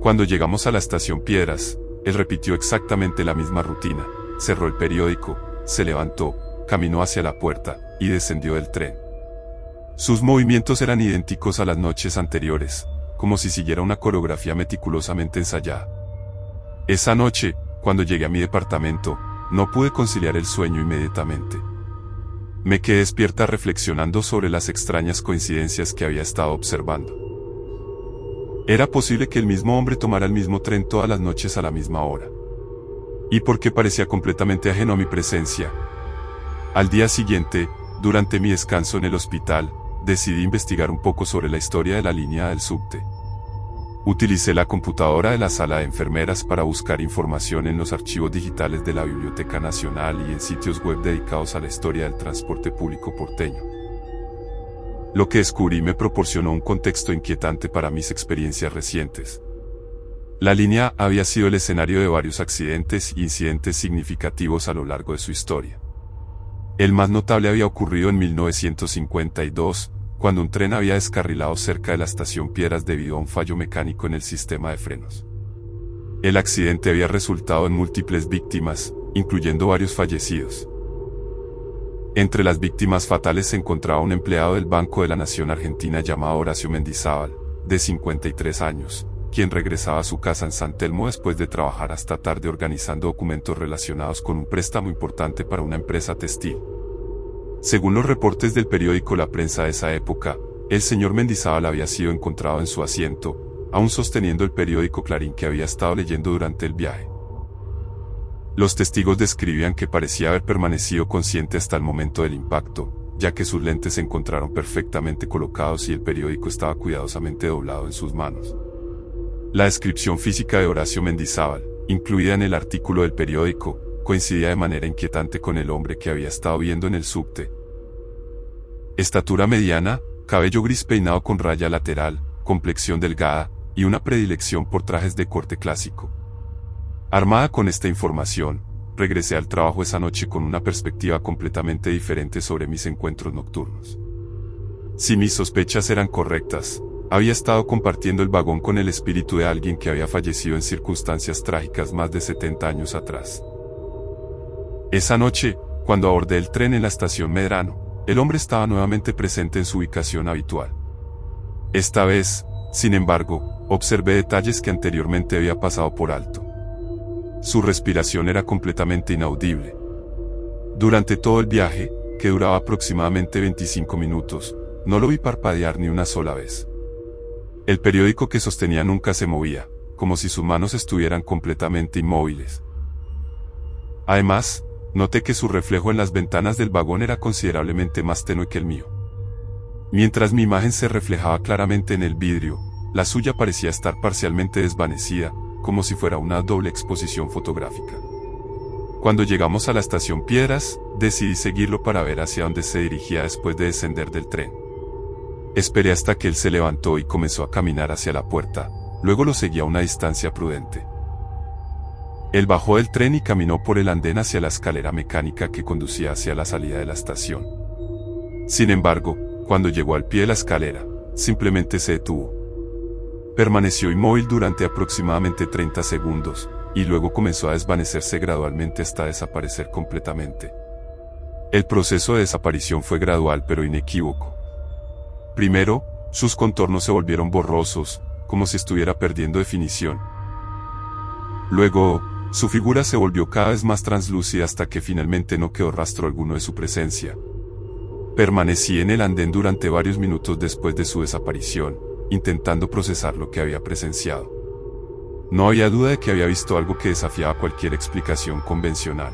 Cuando llegamos a la estación Piedras, él repitió exactamente la misma rutina, cerró el periódico, se levantó, caminó hacia la puerta, y descendió del tren. Sus movimientos eran idénticos a las noches anteriores, como si siguiera una coreografía meticulosamente ensayada. Esa noche, cuando llegué a mi departamento, no pude conciliar el sueño inmediatamente. Me quedé despierta reflexionando sobre las extrañas coincidencias que había estado observando. ¿Era posible que el mismo hombre tomara el mismo tren todas las noches a la misma hora? ¿Y por qué parecía completamente ajeno a mi presencia? Al día siguiente, durante mi descanso en el hospital, decidí investigar un poco sobre la historia de la línea del subte. Utilicé la computadora de la sala de enfermeras para buscar información en los archivos digitales de la Biblioteca Nacional y en sitios web dedicados a la historia del transporte público porteño. Lo que descubrí me proporcionó un contexto inquietante para mis experiencias recientes. La línea había sido el escenario de varios accidentes e incidentes significativos a lo largo de su historia. El más notable había ocurrido en 1952, cuando un tren había descarrilado cerca de la estación Piedras debido a un fallo mecánico en el sistema de frenos. El accidente había resultado en múltiples víctimas, incluyendo varios fallecidos. Entre las víctimas fatales se encontraba un empleado del Banco de la Nación Argentina llamado Horacio Mendizábal, de 53 años, quien regresaba a su casa en San Telmo después de trabajar hasta tarde organizando documentos relacionados con un préstamo importante para una empresa textil. Según los reportes del periódico La Prensa de esa época, el señor Mendizábal había sido encontrado en su asiento, aún sosteniendo el periódico Clarín que había estado leyendo durante el viaje. Los testigos describían que parecía haber permanecido consciente hasta el momento del impacto, ya que sus lentes se encontraron perfectamente colocados y el periódico estaba cuidadosamente doblado en sus manos. La descripción física de Horacio Mendizábal, incluida en el artículo del periódico, coincidía de manera inquietante con el hombre que había estado viendo en el subte. Estatura mediana, cabello gris peinado con raya lateral, complexión delgada, y una predilección por trajes de corte clásico. Armada con esta información, regresé al trabajo esa noche con una perspectiva completamente diferente sobre mis encuentros nocturnos. Si mis sospechas eran correctas, había estado compartiendo el vagón con el espíritu de alguien que había fallecido en circunstancias trágicas más de 70 años atrás. Esa noche, cuando abordé el tren en la estación Medrano, el hombre estaba nuevamente presente en su ubicación habitual. Esta vez, sin embargo, observé detalles que anteriormente había pasado por alto. Su respiración era completamente inaudible. Durante todo el viaje, que duraba aproximadamente 25 minutos, no lo vi parpadear ni una sola vez. El periódico que sostenía nunca se movía, como si sus manos estuvieran completamente inmóviles. Además, noté que su reflejo en las ventanas del vagón era considerablemente más tenue que el mío. Mientras mi imagen se reflejaba claramente en el vidrio, la suya parecía estar parcialmente desvanecida, como si fuera una doble exposición fotográfica. Cuando llegamos a la estación Piedras, decidí seguirlo para ver hacia dónde se dirigía después de descender del tren. Esperé hasta que él se levantó y comenzó a caminar hacia la puerta, luego lo seguía a una distancia prudente. Él bajó del tren y caminó por el andén hacia la escalera mecánica que conducía hacia la salida de la estación. Sin embargo, cuando llegó al pie de la escalera, simplemente se detuvo. Permaneció inmóvil durante aproximadamente 30 segundos, y luego comenzó a desvanecerse gradualmente hasta desaparecer completamente. El proceso de desaparición fue gradual pero inequívoco. Primero, sus contornos se volvieron borrosos, como si estuviera perdiendo definición. Luego, su figura se volvió cada vez más translúcida hasta que finalmente no quedó rastro alguno de su presencia. Permanecí en el andén durante varios minutos después de su desaparición, intentando procesar lo que había presenciado. No había duda de que había visto algo que desafiaba cualquier explicación convencional.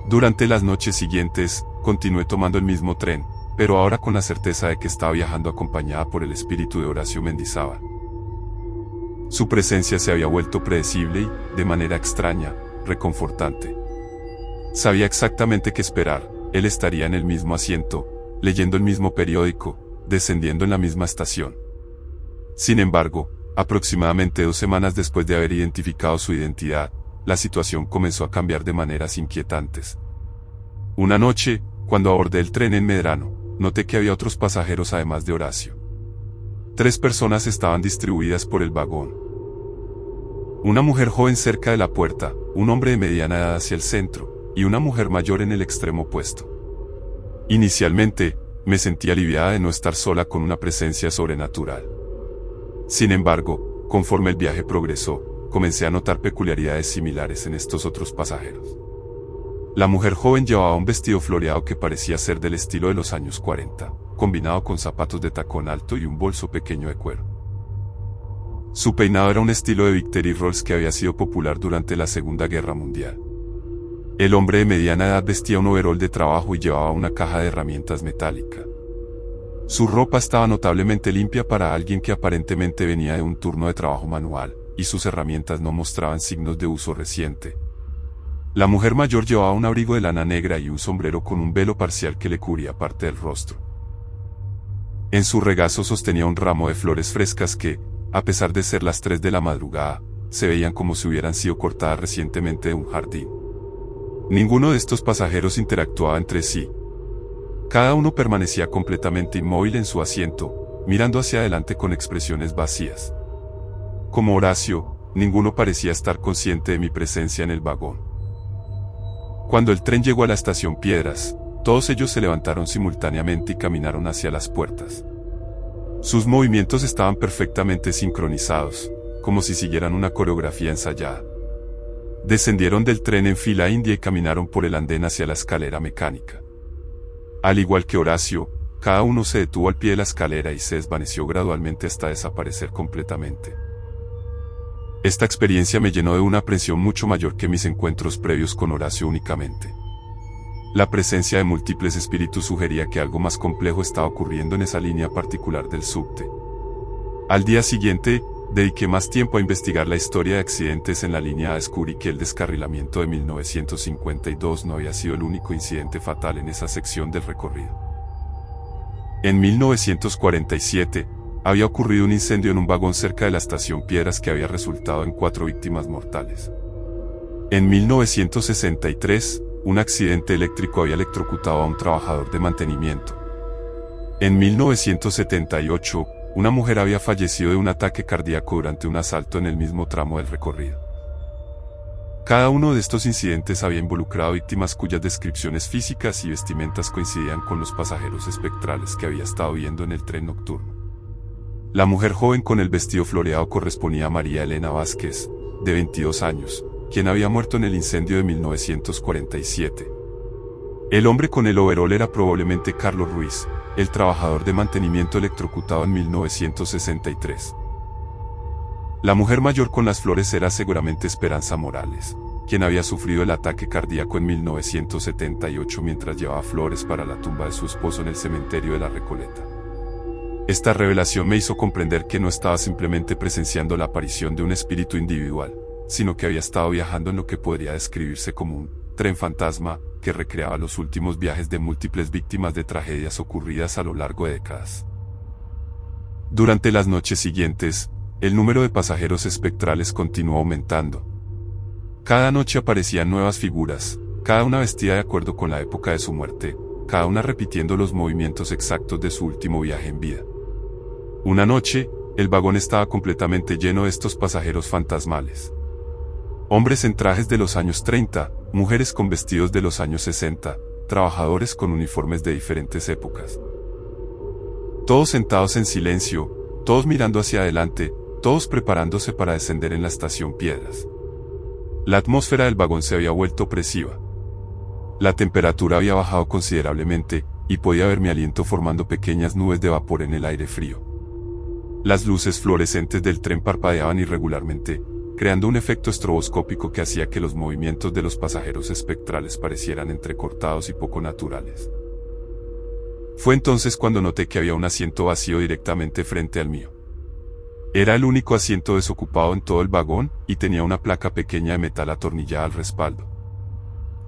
Durante las noches siguientes, continué tomando el mismo tren, pero ahora con la certeza de que estaba viajando acompañada por el espíritu de Horacio Mendizábal. Su presencia se había vuelto predecible y, de manera extraña, reconfortante. Sabía exactamente qué esperar. Él estaría en el mismo asiento, leyendo el mismo periódico, descendiendo en la misma estación. Sin embargo, aproximadamente 2 semanas después de haber identificado su identidad, la situación comenzó a cambiar de maneras inquietantes. Una noche, cuando abordé el tren en Medrano, noté que había otros pasajeros además de Horacio. 3 personas estaban distribuidas por el vagón. Una mujer joven cerca de la puerta, un hombre de mediana edad hacia el centro, y una mujer mayor en el extremo opuesto. Inicialmente, me sentí aliviada de no estar sola con una presencia sobrenatural. Sin embargo, conforme el viaje progresó, comencé a notar peculiaridades similares en estos otros pasajeros. La mujer joven llevaba un vestido floreado que parecía ser del estilo de los años 40, combinado con zapatos de tacón alto y un bolso pequeño de cuero. Su peinado era un estilo de Victory Rolls que había sido popular durante la Segunda Guerra Mundial. El hombre de mediana edad vestía un overol de trabajo y llevaba una caja de herramientas metálica. Su ropa estaba notablemente limpia para alguien que aparentemente venía de un turno de trabajo manual, y sus herramientas no mostraban signos de uso reciente. La mujer mayor llevaba un abrigo de lana negra y un sombrero con un velo parcial que le cubría parte del rostro. En su regazo sostenía un ramo de flores frescas que, a pesar de ser las 3 de la madrugada, se veían como si hubieran sido cortadas recientemente de un jardín. Ninguno de estos pasajeros interactuaba entre sí. Cada uno permanecía completamente inmóvil en su asiento, mirando hacia adelante con expresiones vacías. Como Horacio, ninguno parecía estar consciente de mi presencia en el vagón. Cuando el tren llegó a la estación Piedras, todos ellos se levantaron simultáneamente y caminaron hacia las puertas. Sus movimientos estaban perfectamente sincronizados, como si siguieran una coreografía ensayada. Descendieron del tren en fila india y caminaron por el andén hacia la escalera mecánica. Al igual que Horacio, cada uno se detuvo al pie de la escalera y se desvaneció gradualmente hasta desaparecer completamente. Esta experiencia me llenó de una aprensión mucho mayor que mis encuentros previos con Horacio únicamente. La presencia de múltiples espíritus sugería que algo más complejo estaba ocurriendo en esa línea particular del subte. Al día siguiente, dediqué más tiempo a investigar la historia de accidentes en la línea y descubrí que el descarrilamiento de 1952 no había sido el único incidente fatal en esa sección del recorrido. En 1947, había ocurrido un incendio en un vagón cerca de la estación Piedras que había resultado en 4 víctimas mortales. En 1963, un accidente eléctrico había electrocutado a un trabajador de mantenimiento. En 1978, una mujer había fallecido de un ataque cardíaco durante un asalto en el mismo tramo del recorrido. Cada uno de estos incidentes había involucrado víctimas cuyas descripciones físicas y vestimentas coincidían con los pasajeros espectrales que había estado viendo en el tren nocturno. La mujer joven con el vestido floreado correspondía a María Elena Vázquez, de 22 años, quien había muerto en el incendio de 1947. El hombre con el overol era probablemente Carlos Ruiz, el trabajador de mantenimiento electrocutado en 1963. La mujer mayor con las flores era seguramente Esperanza Morales, quien había sufrido el ataque cardíaco en 1978 mientras llevaba flores para la tumba de su esposo en el cementerio de la Recoleta. Esta revelación me hizo comprender que no estaba simplemente presenciando la aparición de un espíritu individual, sino que había estado viajando en lo que podría describirse como un tren fantasma que recreaba los últimos viajes de múltiples víctimas de tragedias ocurridas a lo largo de décadas. Durante las noches siguientes, el número de pasajeros espectrales continuó aumentando. Cada noche aparecían nuevas figuras, cada una vestida de acuerdo con la época de su muerte, cada una repitiendo los movimientos exactos de su último viaje en vida. Una noche, el vagón estaba completamente lleno de estos pasajeros fantasmales. Hombres en trajes de los años 30, mujeres con vestidos de los años 60, trabajadores con uniformes de diferentes épocas. Todos sentados en silencio, todos mirando hacia adelante, todos preparándose para descender en la estación Piedras. La atmósfera del vagón se había vuelto opresiva. La temperatura había bajado considerablemente, y podía ver mi aliento formando pequeñas nubes de vapor en el aire frío. Las luces fluorescentes del tren parpadeaban irregularmente, creando un efecto estroboscópico que hacía que los movimientos de los pasajeros espectrales parecieran entrecortados y poco naturales. Fue entonces cuando noté que había un asiento vacío directamente frente al mío. Era el único asiento desocupado en todo el vagón, y tenía una placa pequeña de metal atornillada al respaldo.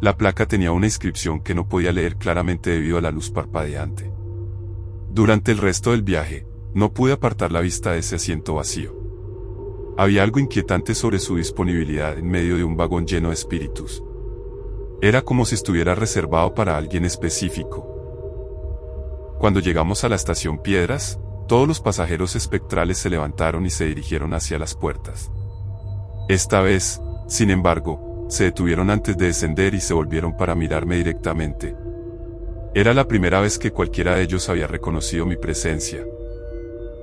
La placa tenía una inscripción que no podía leer claramente debido a la luz parpadeante. Durante el resto del viaje, no pude apartar la vista de ese asiento vacío. Había algo inquietante sobre su disponibilidad en medio de un vagón lleno de espíritus. Era como si estuviera reservado para alguien específico. Cuando llegamos a la estación Piedras, todos los pasajeros espectrales se levantaron y se dirigieron hacia las puertas. Esta vez, sin embargo, se detuvieron antes de descender y se volvieron para mirarme directamente. Era la primera vez que cualquiera de ellos había reconocido mi presencia.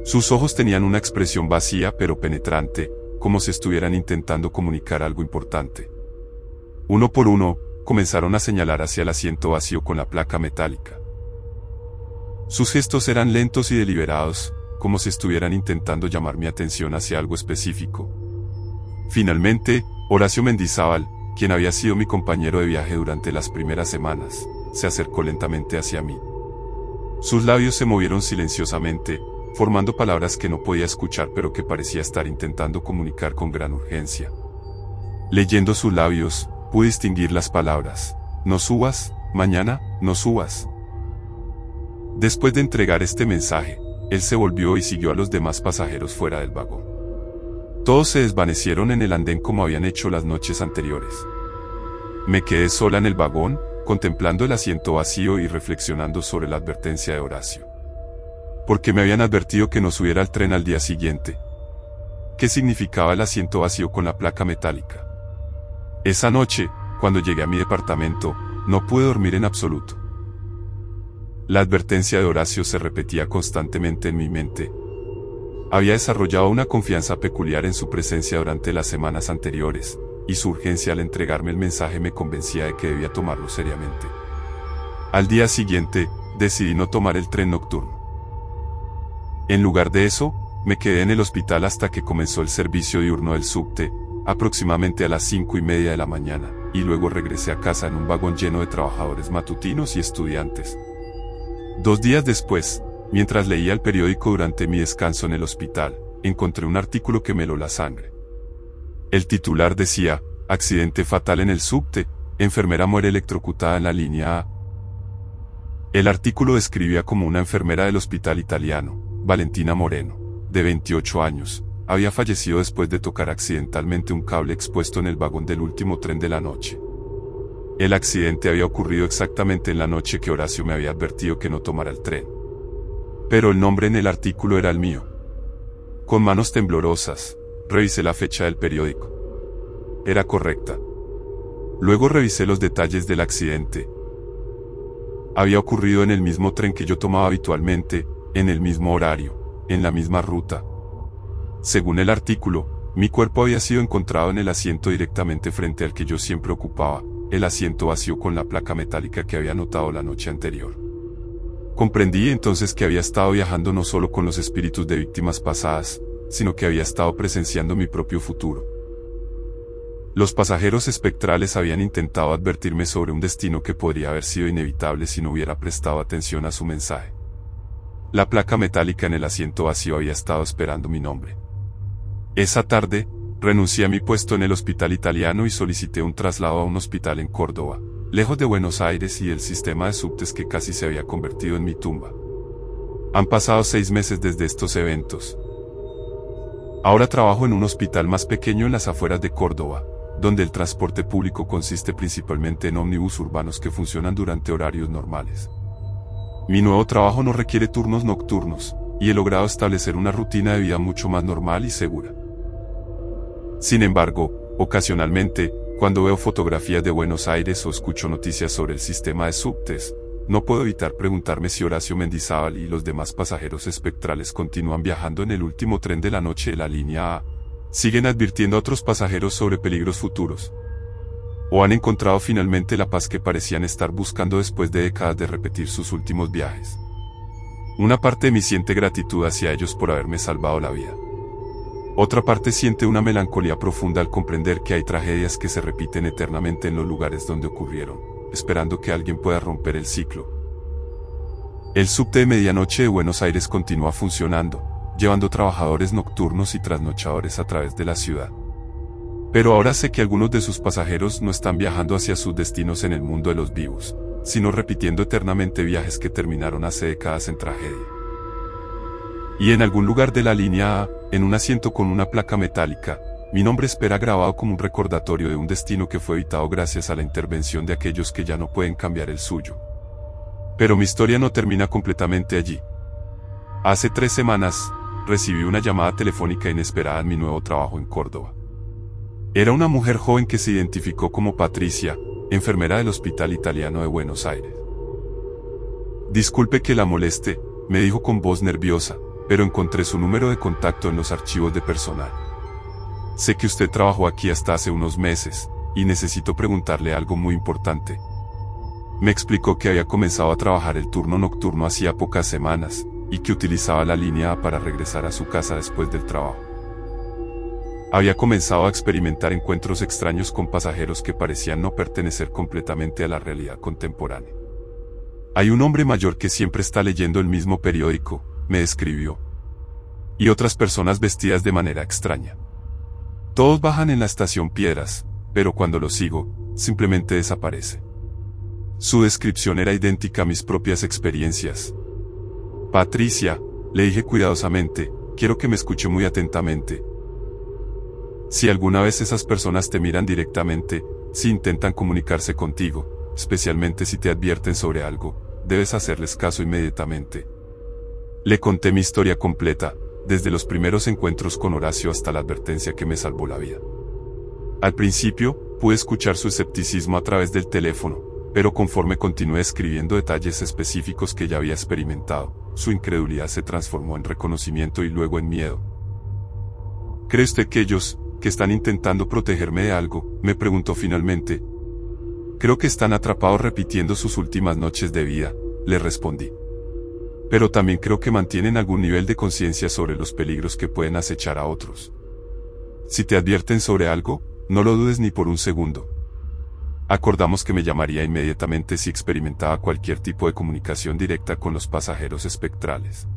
Sus ojos tenían una expresión vacía pero penetrante, como si estuvieran intentando comunicar algo importante. Uno por uno, comenzaron a señalar hacia el asiento vacío con la placa metálica. Sus gestos eran lentos y deliberados, como si estuvieran intentando llamar mi atención hacia algo específico. Finalmente, Horacio Mendizábal, quien había sido mi compañero de viaje durante las primeras semanas, se acercó lentamente hacia mí. Sus labios se movieron silenciosamente, formando palabras que no podía escuchar pero que parecía estar intentando comunicar con gran urgencia. Leyendo sus labios, pude distinguir las palabras: no subas, mañana, no subas. Después de entregar este mensaje, él se volvió y siguió a los demás pasajeros fuera del vagón. Todos se desvanecieron en el andén como habían hecho las noches anteriores. Me quedé sola en el vagón, contemplando el asiento vacío y reflexionando sobre la advertencia de Horacio. ¿Por qué me habían advertido que no subiera al tren al día siguiente? ¿Qué significaba el asiento vacío con la placa metálica? Esa noche, cuando llegué a mi departamento, no pude dormir en absoluto. La advertencia de Horacio se repetía constantemente en mi mente. Había desarrollado una confianza peculiar en su presencia durante las semanas anteriores, y su urgencia al entregarme el mensaje me convencía de que debía tomarlo seriamente. Al día siguiente, decidí no tomar el tren nocturno. En lugar de eso, me quedé en el hospital hasta que comenzó el servicio diurno del subte, aproximadamente a las 5:30 de la mañana, y luego regresé a casa en un vagón lleno de trabajadores matutinos y estudiantes. 2 días después, mientras leía el periódico durante mi descanso en el hospital, encontré un artículo que me heló la sangre. El titular decía: accidente fatal en el subte, enfermera muere electrocutada en la línea A. El artículo describía cómo una enfermera del hospital italiano, Valentina Moreno, de 28 años, había fallecido después de tocar accidentalmente un cable expuesto en el vagón del último tren de la noche. El accidente había ocurrido exactamente en la noche que Horacio me había advertido que no tomara el tren. Pero el nombre en el artículo era el mío. Con manos temblorosas, revisé la fecha del periódico. Era correcta. Luego revisé los detalles del accidente. Había ocurrido en el mismo tren que yo tomaba habitualmente, en el mismo horario, en la misma ruta. Según el artículo, mi cuerpo había sido encontrado en el asiento directamente frente al que yo siempre ocupaba, el asiento vacío con la placa metálica que había notado la noche anterior. Comprendí entonces que había estado viajando no solo con los espíritus de víctimas pasadas, sino que había estado presenciando mi propio futuro. Los pasajeros espectrales habían intentado advertirme sobre un destino que podría haber sido inevitable si no hubiera prestado atención a su mensaje. La placa metálica en el asiento vacío había estado esperando mi nombre. Esa tarde, renuncié a mi puesto en el hospital italiano y solicité un traslado a un hospital en Córdoba, lejos de Buenos Aires y del sistema de subtes que casi se había convertido en mi tumba. Han pasado 6 meses desde estos eventos. Ahora trabajo en un hospital más pequeño en las afueras de Córdoba, donde el transporte público consiste principalmente en ómnibus urbanos que funcionan durante horarios normales. Mi nuevo trabajo no requiere turnos nocturnos, y he logrado establecer una rutina de vida mucho más normal y segura. Sin embargo, ocasionalmente, cuando veo fotografías de Buenos Aires o escucho noticias sobre el sistema de subtes, no puedo evitar preguntarme si Horacio Mendizábal y los demás pasajeros espectrales continúan viajando en el último tren de la noche de la línea A, siguen advirtiendo a otros pasajeros sobre peligros futuros, o han encontrado finalmente la paz que parecían estar buscando después de décadas de repetir sus últimos viajes. Una parte de mí siente gratitud hacia ellos por haberme salvado la vida. Otra parte siente una melancolía profunda al comprender que hay tragedias que se repiten eternamente en los lugares donde ocurrieron, esperando que alguien pueda romper el ciclo. El subte de medianoche de Buenos Aires continúa funcionando, llevando trabajadores nocturnos y trasnochadores a través de la ciudad. Pero ahora sé que algunos de sus pasajeros no están viajando hacia sus destinos en el mundo de los vivos, sino repitiendo eternamente viajes que terminaron hace décadas en tragedia. Y en algún lugar de la línea A, en un asiento con una placa metálica, mi nombre espera grabado como un recordatorio de un destino que fue evitado gracias a la intervención de aquellos que ya no pueden cambiar el suyo. Pero mi historia no termina completamente allí. Hace 3 semanas, recibí una llamada telefónica inesperada en mi nuevo trabajo en Córdoba. Era una mujer joven que se identificó como Patricia, enfermera del Hospital Italiano de Buenos Aires. Disculpe que la moleste, me dijo con voz nerviosa, pero encontré su número de contacto en los archivos de personal. Sé que usted trabajó aquí hasta hace unos meses, y necesito preguntarle algo muy importante. Me explicó que había comenzado a trabajar el turno nocturno hacía pocas semanas, y que utilizaba la línea A para regresar a su casa después del trabajo. Había comenzado a experimentar encuentros extraños con pasajeros que parecían no pertenecer completamente a la realidad contemporánea. Hay un hombre mayor que siempre está leyendo el mismo periódico, me describió. Y otras personas vestidas de manera extraña. Todos bajan en la estación Piedras, pero cuando lo sigo, simplemente desaparece. Su descripción era idéntica a mis propias experiencias. Patricia, le dije cuidadosamente, quiero que me escuche muy atentamente. Si alguna vez esas personas te miran directamente, si intentan comunicarse contigo, especialmente si te advierten sobre algo, debes hacerles caso inmediatamente. Le conté mi historia completa, desde los primeros encuentros con Horacio hasta la advertencia que me salvó la vida. Al principio, pude escuchar su escepticismo a través del teléfono, pero conforme continué escribiendo detalles específicos que ya había experimentado, su incredulidad se transformó en reconocimiento y luego en miedo. ¿Cree usted que ellos, que están intentando protegerme de algo?, me preguntó finalmente. Creo que están atrapados repitiendo sus últimas noches de vida, le respondí. Pero también creo que mantienen algún nivel de conciencia sobre los peligros que pueden acechar a otros. Si te advierten sobre algo, no lo dudes ni por un segundo. Acordamos que me llamaría inmediatamente si experimentaba cualquier tipo de comunicación directa con los pasajeros espectrales.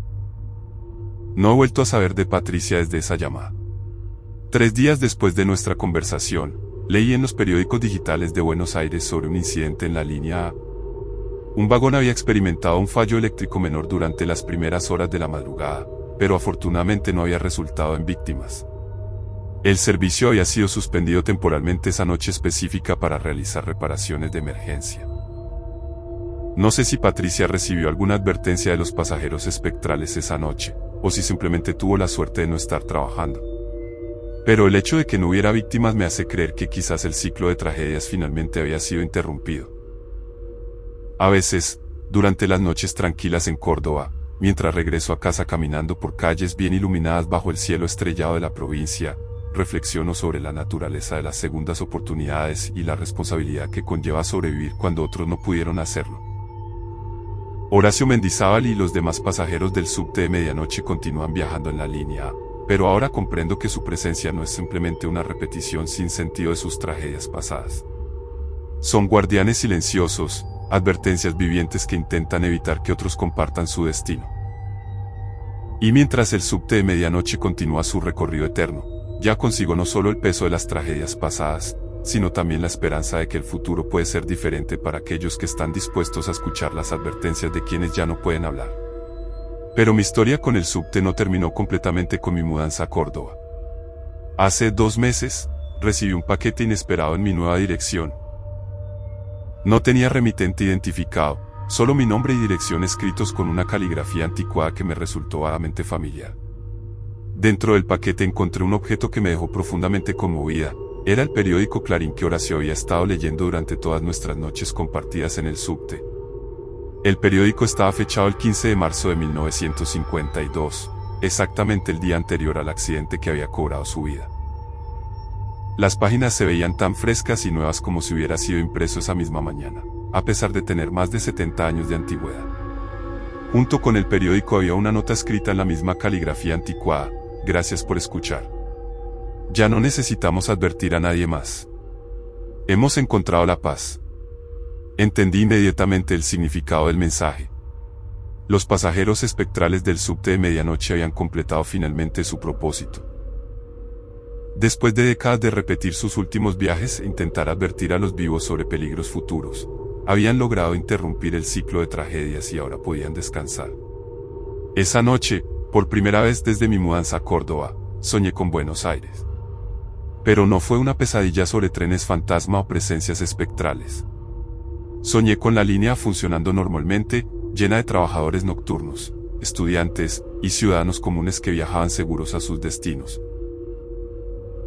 No he vuelto a saber de Patricia desde esa llamada. 3 días después de nuestra conversación, leí en los periódicos digitales de Buenos Aires sobre un incidente en la línea A. Un vagón había experimentado un fallo eléctrico menor durante las primeras horas de la madrugada, pero afortunadamente no había resultado en víctimas. El servicio había sido suspendido temporalmente esa noche específica para realizar reparaciones de emergencia. No sé si Patricia recibió alguna advertencia de los pasajeros espectrales esa noche, o si simplemente tuvo la suerte de no estar trabajando. Pero el hecho de que no hubiera víctimas me hace creer que quizás el ciclo de tragedias finalmente había sido interrumpido. A veces, durante las noches tranquilas en Córdoba, mientras regreso a casa caminando por calles bien iluminadas bajo el cielo estrellado de la provincia, reflexiono sobre la naturaleza de las segundas oportunidades y la responsabilidad que conlleva sobrevivir cuando otros no pudieron hacerlo. Horacio Mendizábal y los demás pasajeros del subte de medianoche continúan viajando en la línea A, pero ahora comprendo que su presencia no es simplemente una repetición sin sentido de sus tragedias pasadas. Son guardianes silenciosos, advertencias vivientes que intentan evitar que otros compartan su destino. Y mientras el subte de medianoche continúa su recorrido eterno, ya consigo no solo el peso de las tragedias pasadas, sino también la esperanza de que el futuro puede ser diferente para aquellos que están dispuestos a escuchar las advertencias de quienes ya no pueden hablar. Pero mi historia con el subte no terminó completamente con mi mudanza a Córdoba. Hace 2 meses, recibí un paquete inesperado en mi nueva dirección. No tenía remitente identificado, solo mi nombre y dirección escritos con una caligrafía anticuada que me resultó vagamente familiar. Dentro del paquete encontré un objeto que me dejó profundamente conmovida. Era el periódico Clarín que Horacio había estado leyendo durante todas nuestras noches compartidas en el subte. El periódico estaba fechado el 15 de marzo de 1952, exactamente el día anterior al accidente que había cobrado su vida. Las páginas se veían tan frescas y nuevas como si hubiera sido impreso esa misma mañana, a pesar de tener más de 70 años de antigüedad. Junto con el periódico había una nota escrita en la misma caligrafía anticuada: gracias por escuchar. Ya no necesitamos advertir a nadie más. Hemos encontrado la paz. Entendí inmediatamente el significado del mensaje. Los pasajeros espectrales del subte de medianoche habían completado finalmente su propósito. Después de décadas de repetir sus últimos viajes e intentar advertir a los vivos sobre peligros futuros, habían logrado interrumpir el ciclo de tragedias y ahora podían descansar. Esa noche, por primera vez desde mi mudanza a Córdoba, soñé con Buenos Aires. Pero no fue una pesadilla sobre trenes fantasma o presencias espectrales. Soñé con la línea funcionando normalmente, llena de trabajadores nocturnos, estudiantes y ciudadanos comunes que viajaban seguros a sus destinos.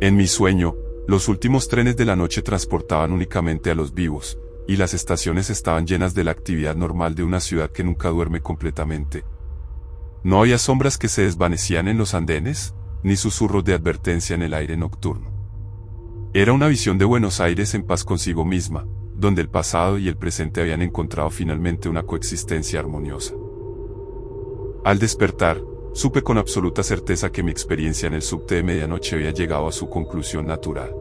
En mi sueño, los últimos trenes de la noche transportaban únicamente a los vivos, y las estaciones estaban llenas de la actividad normal de una ciudad que nunca duerme completamente. No había sombras que se desvanecían en los andenes, ni susurros de advertencia en el aire nocturno. Era una visión de Buenos Aires en paz consigo misma, donde el pasado y el presente habían encontrado finalmente una coexistencia armoniosa. Al despertar, supe con absoluta certeza que mi experiencia en el subte de medianoche había llegado a su conclusión natural.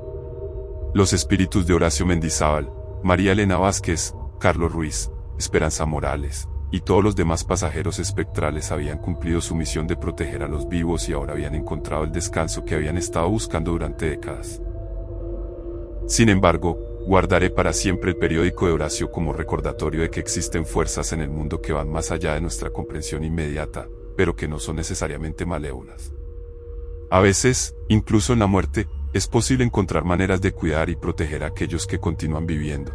Los espíritus de Horacio Mendizábal, María Elena Vázquez, Carlos Ruiz, Esperanza Morales, y todos los demás pasajeros espectrales habían cumplido su misión de proteger a los vivos y ahora habían encontrado el descanso que habían estado buscando durante décadas. Sin embargo, guardaré para siempre el periódico de Horacio como recordatorio de que existen fuerzas en el mundo que van más allá de nuestra comprensión inmediata, pero que no son necesariamente malévolas. A veces, incluso en la muerte, es posible encontrar maneras de cuidar y proteger a aquellos que continúan viviendo.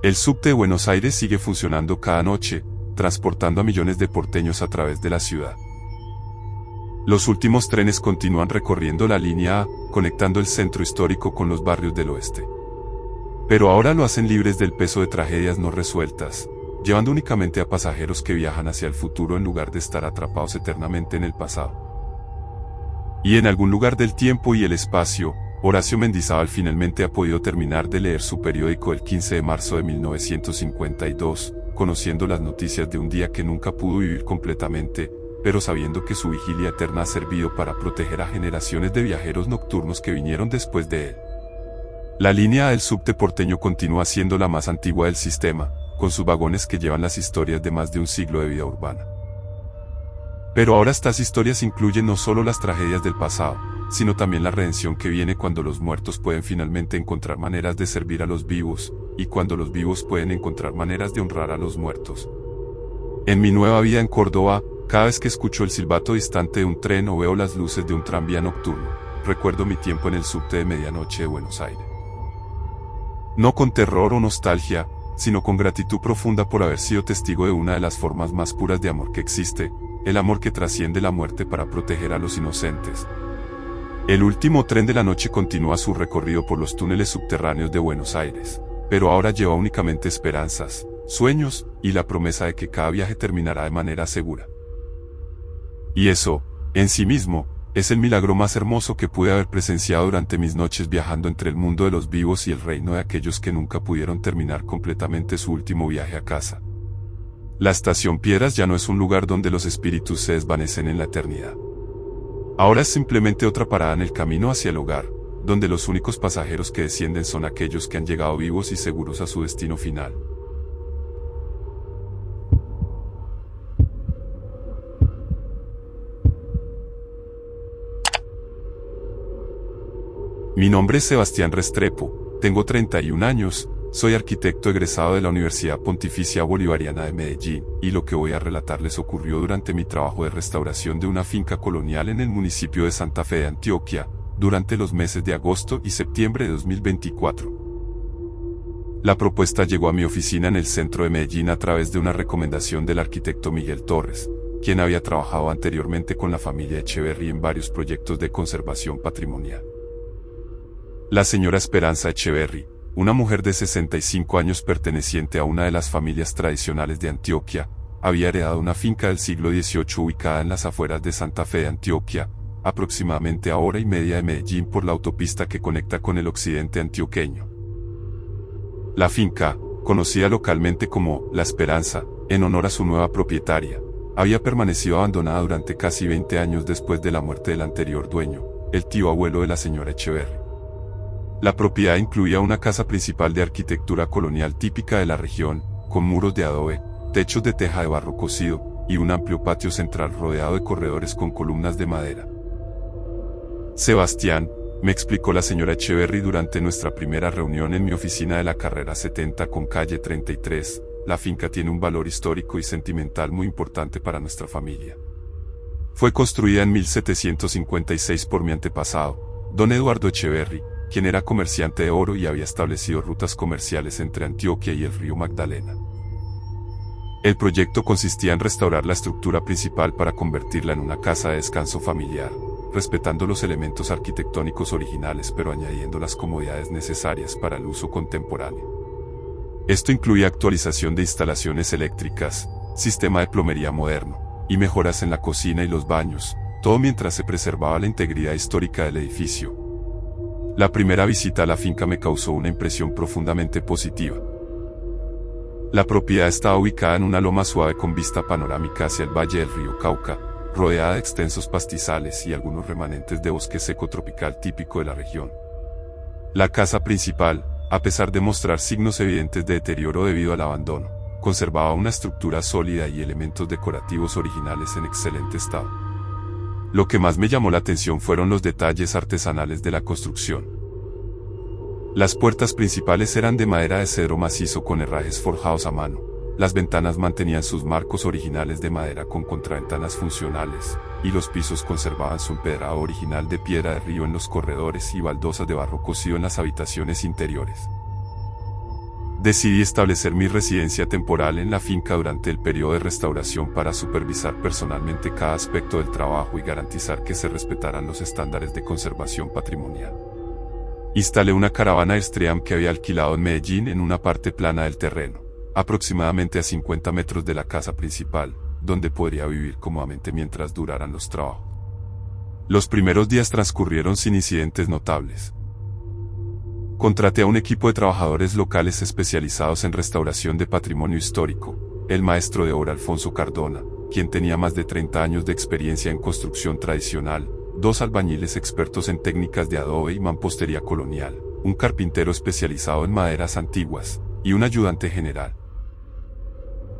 El subte de Buenos Aires sigue funcionando cada noche, transportando a millones de porteños a través de la ciudad. Los últimos trenes continúan recorriendo la línea A, conectando el centro histórico con los barrios del oeste. Pero ahora lo hacen libres del peso de tragedias no resueltas, llevando únicamente a pasajeros que viajan hacia el futuro en lugar de estar atrapados eternamente en el pasado. Y en algún lugar del tiempo y el espacio, Horacio Mendizábal finalmente ha podido terminar de leer su periódico el 15 de marzo de 1952, conociendo las noticias de un día que nunca pudo vivir completamente, pero sabiendo que su vigilia eterna ha servido para proteger a generaciones de viajeros nocturnos que vinieron después de él. La línea del subte porteño continúa siendo la más antigua del sistema, con sus vagones que llevan las historias de más de un siglo de vida urbana. Pero ahora estas historias incluyen no solo las tragedias del pasado, sino también la redención que viene cuando los muertos pueden finalmente encontrar maneras de servir a los vivos, y cuando los vivos pueden encontrar maneras de honrar a los muertos. En mi nueva vida en Córdoba, cada vez que escucho el silbato distante de un tren o veo las luces de un tranvía nocturno, recuerdo mi tiempo en el subte de medianoche de Buenos Aires. No con terror o nostalgia, sino con gratitud profunda por haber sido testigo de una de las formas más puras de amor que existe, el amor que trasciende la muerte para proteger a los inocentes. El último tren de la noche continúa su recorrido por los túneles subterráneos de Buenos Aires, pero ahora lleva únicamente esperanzas, sueños y la promesa de que cada viaje terminará de manera segura. Y eso, en sí mismo, es el milagro más hermoso que pude haber presenciado durante mis noches viajando entre el mundo de los vivos y el reino de aquellos que nunca pudieron terminar completamente su último viaje a casa. La estación Piedras ya no es un lugar donde los espíritus se desvanecen en la eternidad. Ahora es simplemente otra parada en el camino hacia el hogar, donde los únicos pasajeros que descienden son aquellos que han llegado vivos y seguros a su destino final. Mi nombre es Sebastián Restrepo, tengo 31 años, soy arquitecto egresado de la Universidad Pontificia Bolivariana de Medellín, y lo que voy a relatarles ocurrió durante mi trabajo de restauración de una finca colonial en el municipio de Santa Fe de Antioquia, durante los meses de agosto y septiembre de 2024. La propuesta llegó a mi oficina en el centro de Medellín a través de una recomendación del arquitecto Miguel Torres, quien había trabajado anteriormente con la familia Echeverry en varios proyectos de conservación patrimonial. La señora Esperanza Echeverry, una mujer de 65 años perteneciente a una de las familias tradicionales de Antioquia, había heredado una finca del siglo XVIII ubicada en las afueras de Santa Fe de Antioquia, aproximadamente a hora y media de Medellín por la autopista que conecta con el occidente antioqueño. La finca, conocida localmente como La Esperanza, en honor a su nueva propietaria, había permanecido abandonada durante casi 20 años después de la muerte del anterior dueño, el tío abuelo de la señora Echeverry. La propiedad incluía una casa principal de arquitectura colonial típica de la región, con muros de adobe, techos de teja de barro cocido, y un amplio patio central rodeado de corredores con columnas de madera. Sebastián, me explicó la señora Echeverry durante nuestra primera reunión en mi oficina de la carrera 70 con calle 33, la finca tiene un valor histórico y sentimental muy importante para nuestra familia. Fue construida en 1756 por mi antepasado, don Eduardo Echeverry, quien era comerciante de oro y había establecido rutas comerciales entre Antioquia y el río Magdalena. El proyecto consistía en restaurar la estructura principal para convertirla en una casa de descanso familiar, respetando los elementos arquitectónicos originales pero añadiendo las comodidades necesarias para el uso contemporáneo. Esto incluye actualización de instalaciones eléctricas, sistema de plomería moderno, y mejoras en la cocina y los baños, todo mientras se preservaba la integridad histórica del edificio. La primera visita a la finca me causó una impresión profundamente positiva. La propiedad estaba ubicada en una loma suave con vista panorámica hacia el valle del río Cauca, rodeada de extensos pastizales y algunos remanentes de bosque seco tropical típico de la región. La casa principal, a pesar de mostrar signos evidentes de deterioro debido al abandono, conservaba una estructura sólida y elementos decorativos originales en excelente estado. Lo que más me llamó la atención fueron los detalles artesanales de la construcción. Las puertas principales eran de madera de cedro macizo con herrajes forjados a mano. Las ventanas mantenían sus marcos originales de madera con contraventanas funcionales, y los pisos conservaban su empedrado original de piedra de río en los corredores y baldosas de barro cocido en las habitaciones interiores. Decidí establecer mi residencia temporal en la finca durante el periodo de restauración para supervisar personalmente cada aspecto del trabajo y garantizar que se respetaran los estándares de conservación patrimonial. Instalé una caravana Airstream que había alquilado en Medellín en una parte plana del terreno, aproximadamente a 50 metros de la casa principal, donde podría vivir cómodamente mientras duraran los trabajos. Los primeros días transcurrieron sin incidentes notables. Contraté a un equipo de trabajadores locales especializados en restauración de patrimonio histórico, el maestro de obra Alfonso Cardona, quien tenía más de 30 años de experiencia en construcción tradicional, 2 albañiles expertos en técnicas de adobe y mampostería colonial, un carpintero especializado en maderas antiguas, y un ayudante general.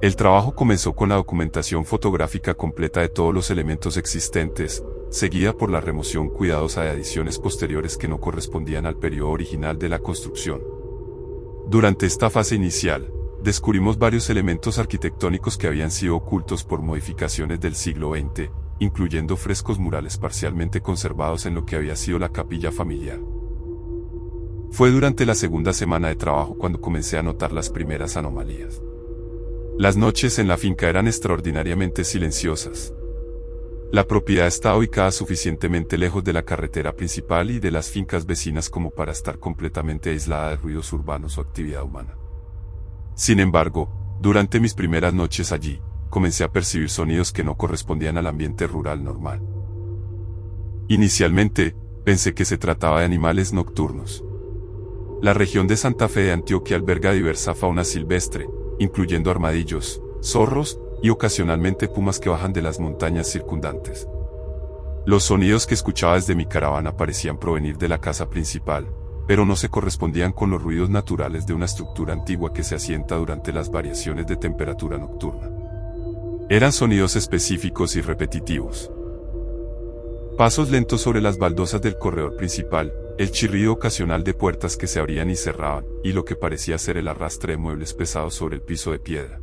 El trabajo comenzó con la documentación fotográfica completa de todos los elementos existentes, seguida por la remoción cuidadosa de adiciones posteriores que no correspondían al periodo original de la construcción. Durante esta fase inicial, descubrimos varios elementos arquitectónicos que habían sido ocultos por modificaciones del siglo XX, incluyendo frescos murales parcialmente conservados en lo que había sido la capilla familiar. Fue durante la segunda semana de trabajo cuando comencé a notar las primeras anomalías. Las noches en la finca eran extraordinariamente silenciosas. La propiedad estaba ubicada suficientemente lejos de la carretera principal y de las fincas vecinas como para estar completamente aislada de ruidos urbanos o actividad humana. Sin embargo, durante mis primeras noches allí, comencé a percibir sonidos que no correspondían al ambiente rural normal. Inicialmente, pensé que se trataba de animales nocturnos. La región de Santa Fe de Antioquia alberga diversa fauna silvestre, incluyendo armadillos, zorros, y ocasionalmente pumas que bajan de las montañas circundantes. Los sonidos que escuchaba desde mi caravana parecían provenir de la casa principal, pero no se correspondían con los ruidos naturales de una estructura antigua que se asienta durante las variaciones de temperatura nocturna. Eran sonidos específicos y repetitivos. Pasos lentos sobre las baldosas del corredor principal, el chirrido ocasional de puertas que se abrían y cerraban, y lo que parecía ser el arrastre de muebles pesados sobre el piso de piedra.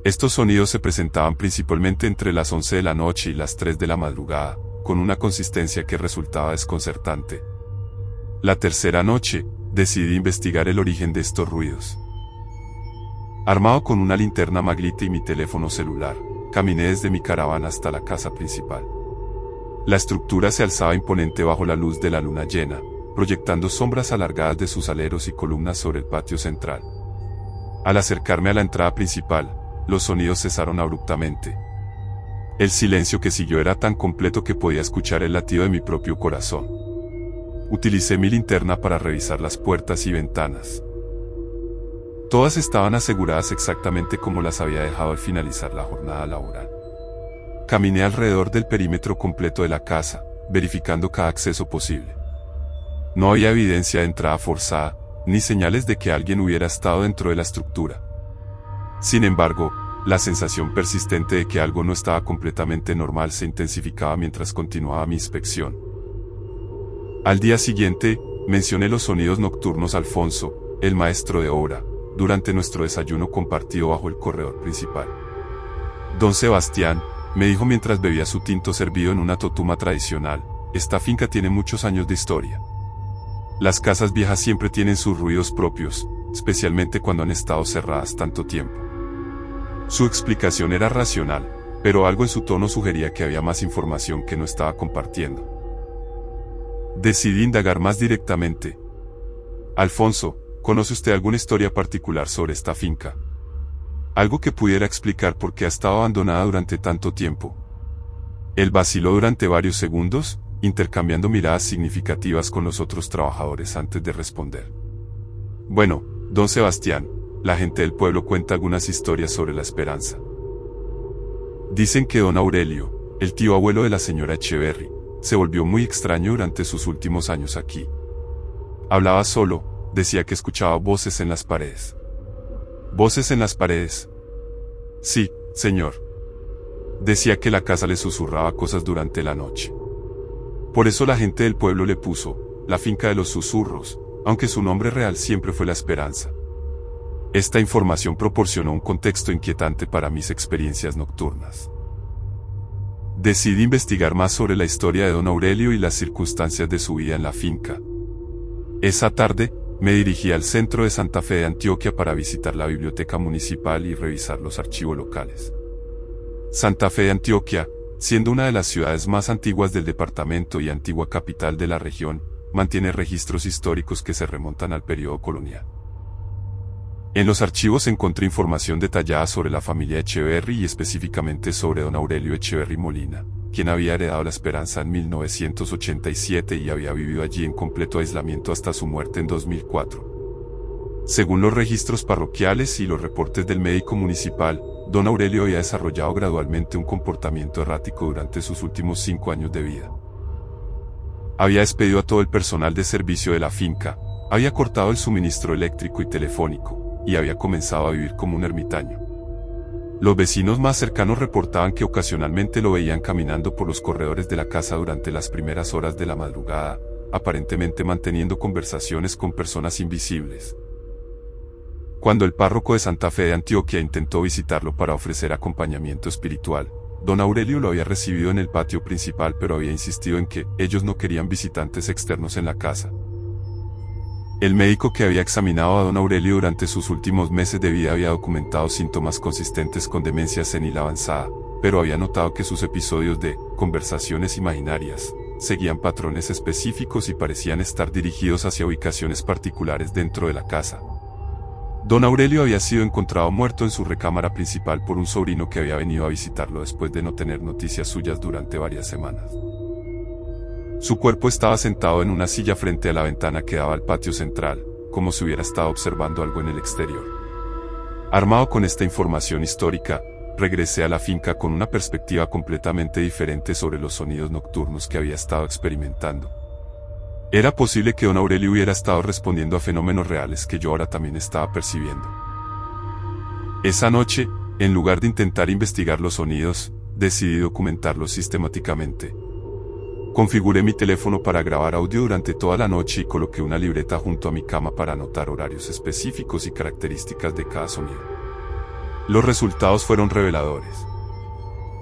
Estos sonidos se presentaban principalmente entre las 11 de la noche y las 3 de la madrugada, con una consistencia que resultaba desconcertante. La tercera noche, decidí investigar el origen de estos ruidos. Armado con una linterna Maglite y mi teléfono celular, caminé desde mi caravana hasta la casa principal. La estructura se alzaba imponente bajo la luz de la luna llena, proyectando sombras alargadas de sus aleros y columnas sobre el patio central. Al acercarme a la entrada principal, los sonidos cesaron abruptamente. El silencio que siguió era tan completo que podía escuchar el latido de mi propio corazón. Utilicé mi linterna para revisar las puertas y ventanas. Todas estaban aseguradas exactamente como las había dejado al finalizar la jornada laboral. Caminé alrededor del perímetro completo de la casa, verificando cada acceso posible. No había evidencia de entrada forzada, ni señales de que alguien hubiera estado dentro de la estructura. Sin embargo, la sensación persistente de que algo no estaba completamente normal se intensificaba mientras continuaba mi inspección. Al día siguiente, mencioné los sonidos nocturnos a Alfonso, el maestro de obra, durante nuestro desayuno compartido bajo el corredor principal. Don Sebastián, me dijo mientras bebía su tinto servido en una totuma tradicional, esta finca tiene muchos años de historia. Las casas viejas siempre tienen sus ruidos propios, especialmente cuando han estado cerradas tanto tiempo. Su explicación era racional, pero algo en su tono sugería que había más información que no estaba compartiendo. Decidí indagar más directamente. Alfonso, ¿conoce usted alguna historia particular sobre esta finca? Algo que pudiera explicar por qué ha estado abandonada durante tanto tiempo. Él vaciló durante varios segundos, intercambiando miradas significativas con los otros trabajadores antes de responder. Bueno, don Sebastián, la gente del pueblo cuenta algunas historias sobre la esperanza. Dicen que don Aurelio, el tío abuelo de la señora Echeverry, se volvió muy extraño durante sus últimos años aquí. Hablaba solo, decía que escuchaba voces en las paredes. ¿Voces en las paredes? Sí, señor. Decía que la casa le susurraba cosas durante la noche. Por eso la gente del pueblo le puso, la finca de los susurros, aunque su nombre real siempre fue La Esperanza. Esta información proporcionó un contexto inquietante para mis experiencias nocturnas. Decidí investigar más sobre la historia de don Aurelio y las circunstancias de su vida en la finca. Esa tarde, me dirigí al centro de Santa Fe de Antioquia para visitar la biblioteca municipal y revisar los archivos locales. Santa Fe de Antioquia, siendo una de las ciudades más antiguas del departamento y antigua capital de la región, mantiene registros históricos que se remontan al periodo colonial. En los archivos encontré información detallada sobre la familia Echeverry y específicamente sobre don Aurelio Echeverry Molina, quien había heredado La Esperanza en 1987 y había vivido allí en completo aislamiento hasta su muerte en 2004. Según los registros parroquiales y los reportes del médico municipal, don Aurelio había desarrollado gradualmente un comportamiento errático durante sus últimos 5 años de vida. Había despedido a todo el personal de servicio de la finca, había cortado el suministro eléctrico y telefónico, y había comenzado a vivir como un ermitaño. Los vecinos más cercanos reportaban que ocasionalmente lo veían caminando por los corredores de la casa durante las primeras horas de la madrugada, aparentemente manteniendo conversaciones con personas invisibles. Cuando el párroco de Santa Fe de Antioquia intentó visitarlo para ofrecer acompañamiento espiritual, don Aurelio lo había recibido en el patio principal, pero había insistido en que ellos no querían visitantes externos en la casa. El médico que había examinado a don Aurelio durante sus últimos meses de vida había documentado síntomas consistentes con demencia senil avanzada, pero había notado que sus episodios de conversaciones imaginarias seguían patrones específicos y parecían estar dirigidos hacia ubicaciones particulares dentro de la casa. Don Aurelio había sido encontrado muerto en su recámara principal por un sobrino que había venido a visitarlo después de no tener noticias suyas durante varias semanas. Su cuerpo estaba sentado en una silla frente a la ventana que daba al patio central, como si hubiera estado observando algo en el exterior. Armado con esta información histórica, regresé a la finca con una perspectiva completamente diferente sobre los sonidos nocturnos que había estado experimentando. Era posible que don Aurelio hubiera estado respondiendo a fenómenos reales que yo ahora también estaba percibiendo. Esa noche, en lugar de intentar investigar los sonidos, decidí documentarlos sistemáticamente. Configuré mi teléfono para grabar audio durante toda la noche y coloqué una libreta junto a mi cama para anotar horarios específicos y características de cada sonido. Los resultados fueron reveladores.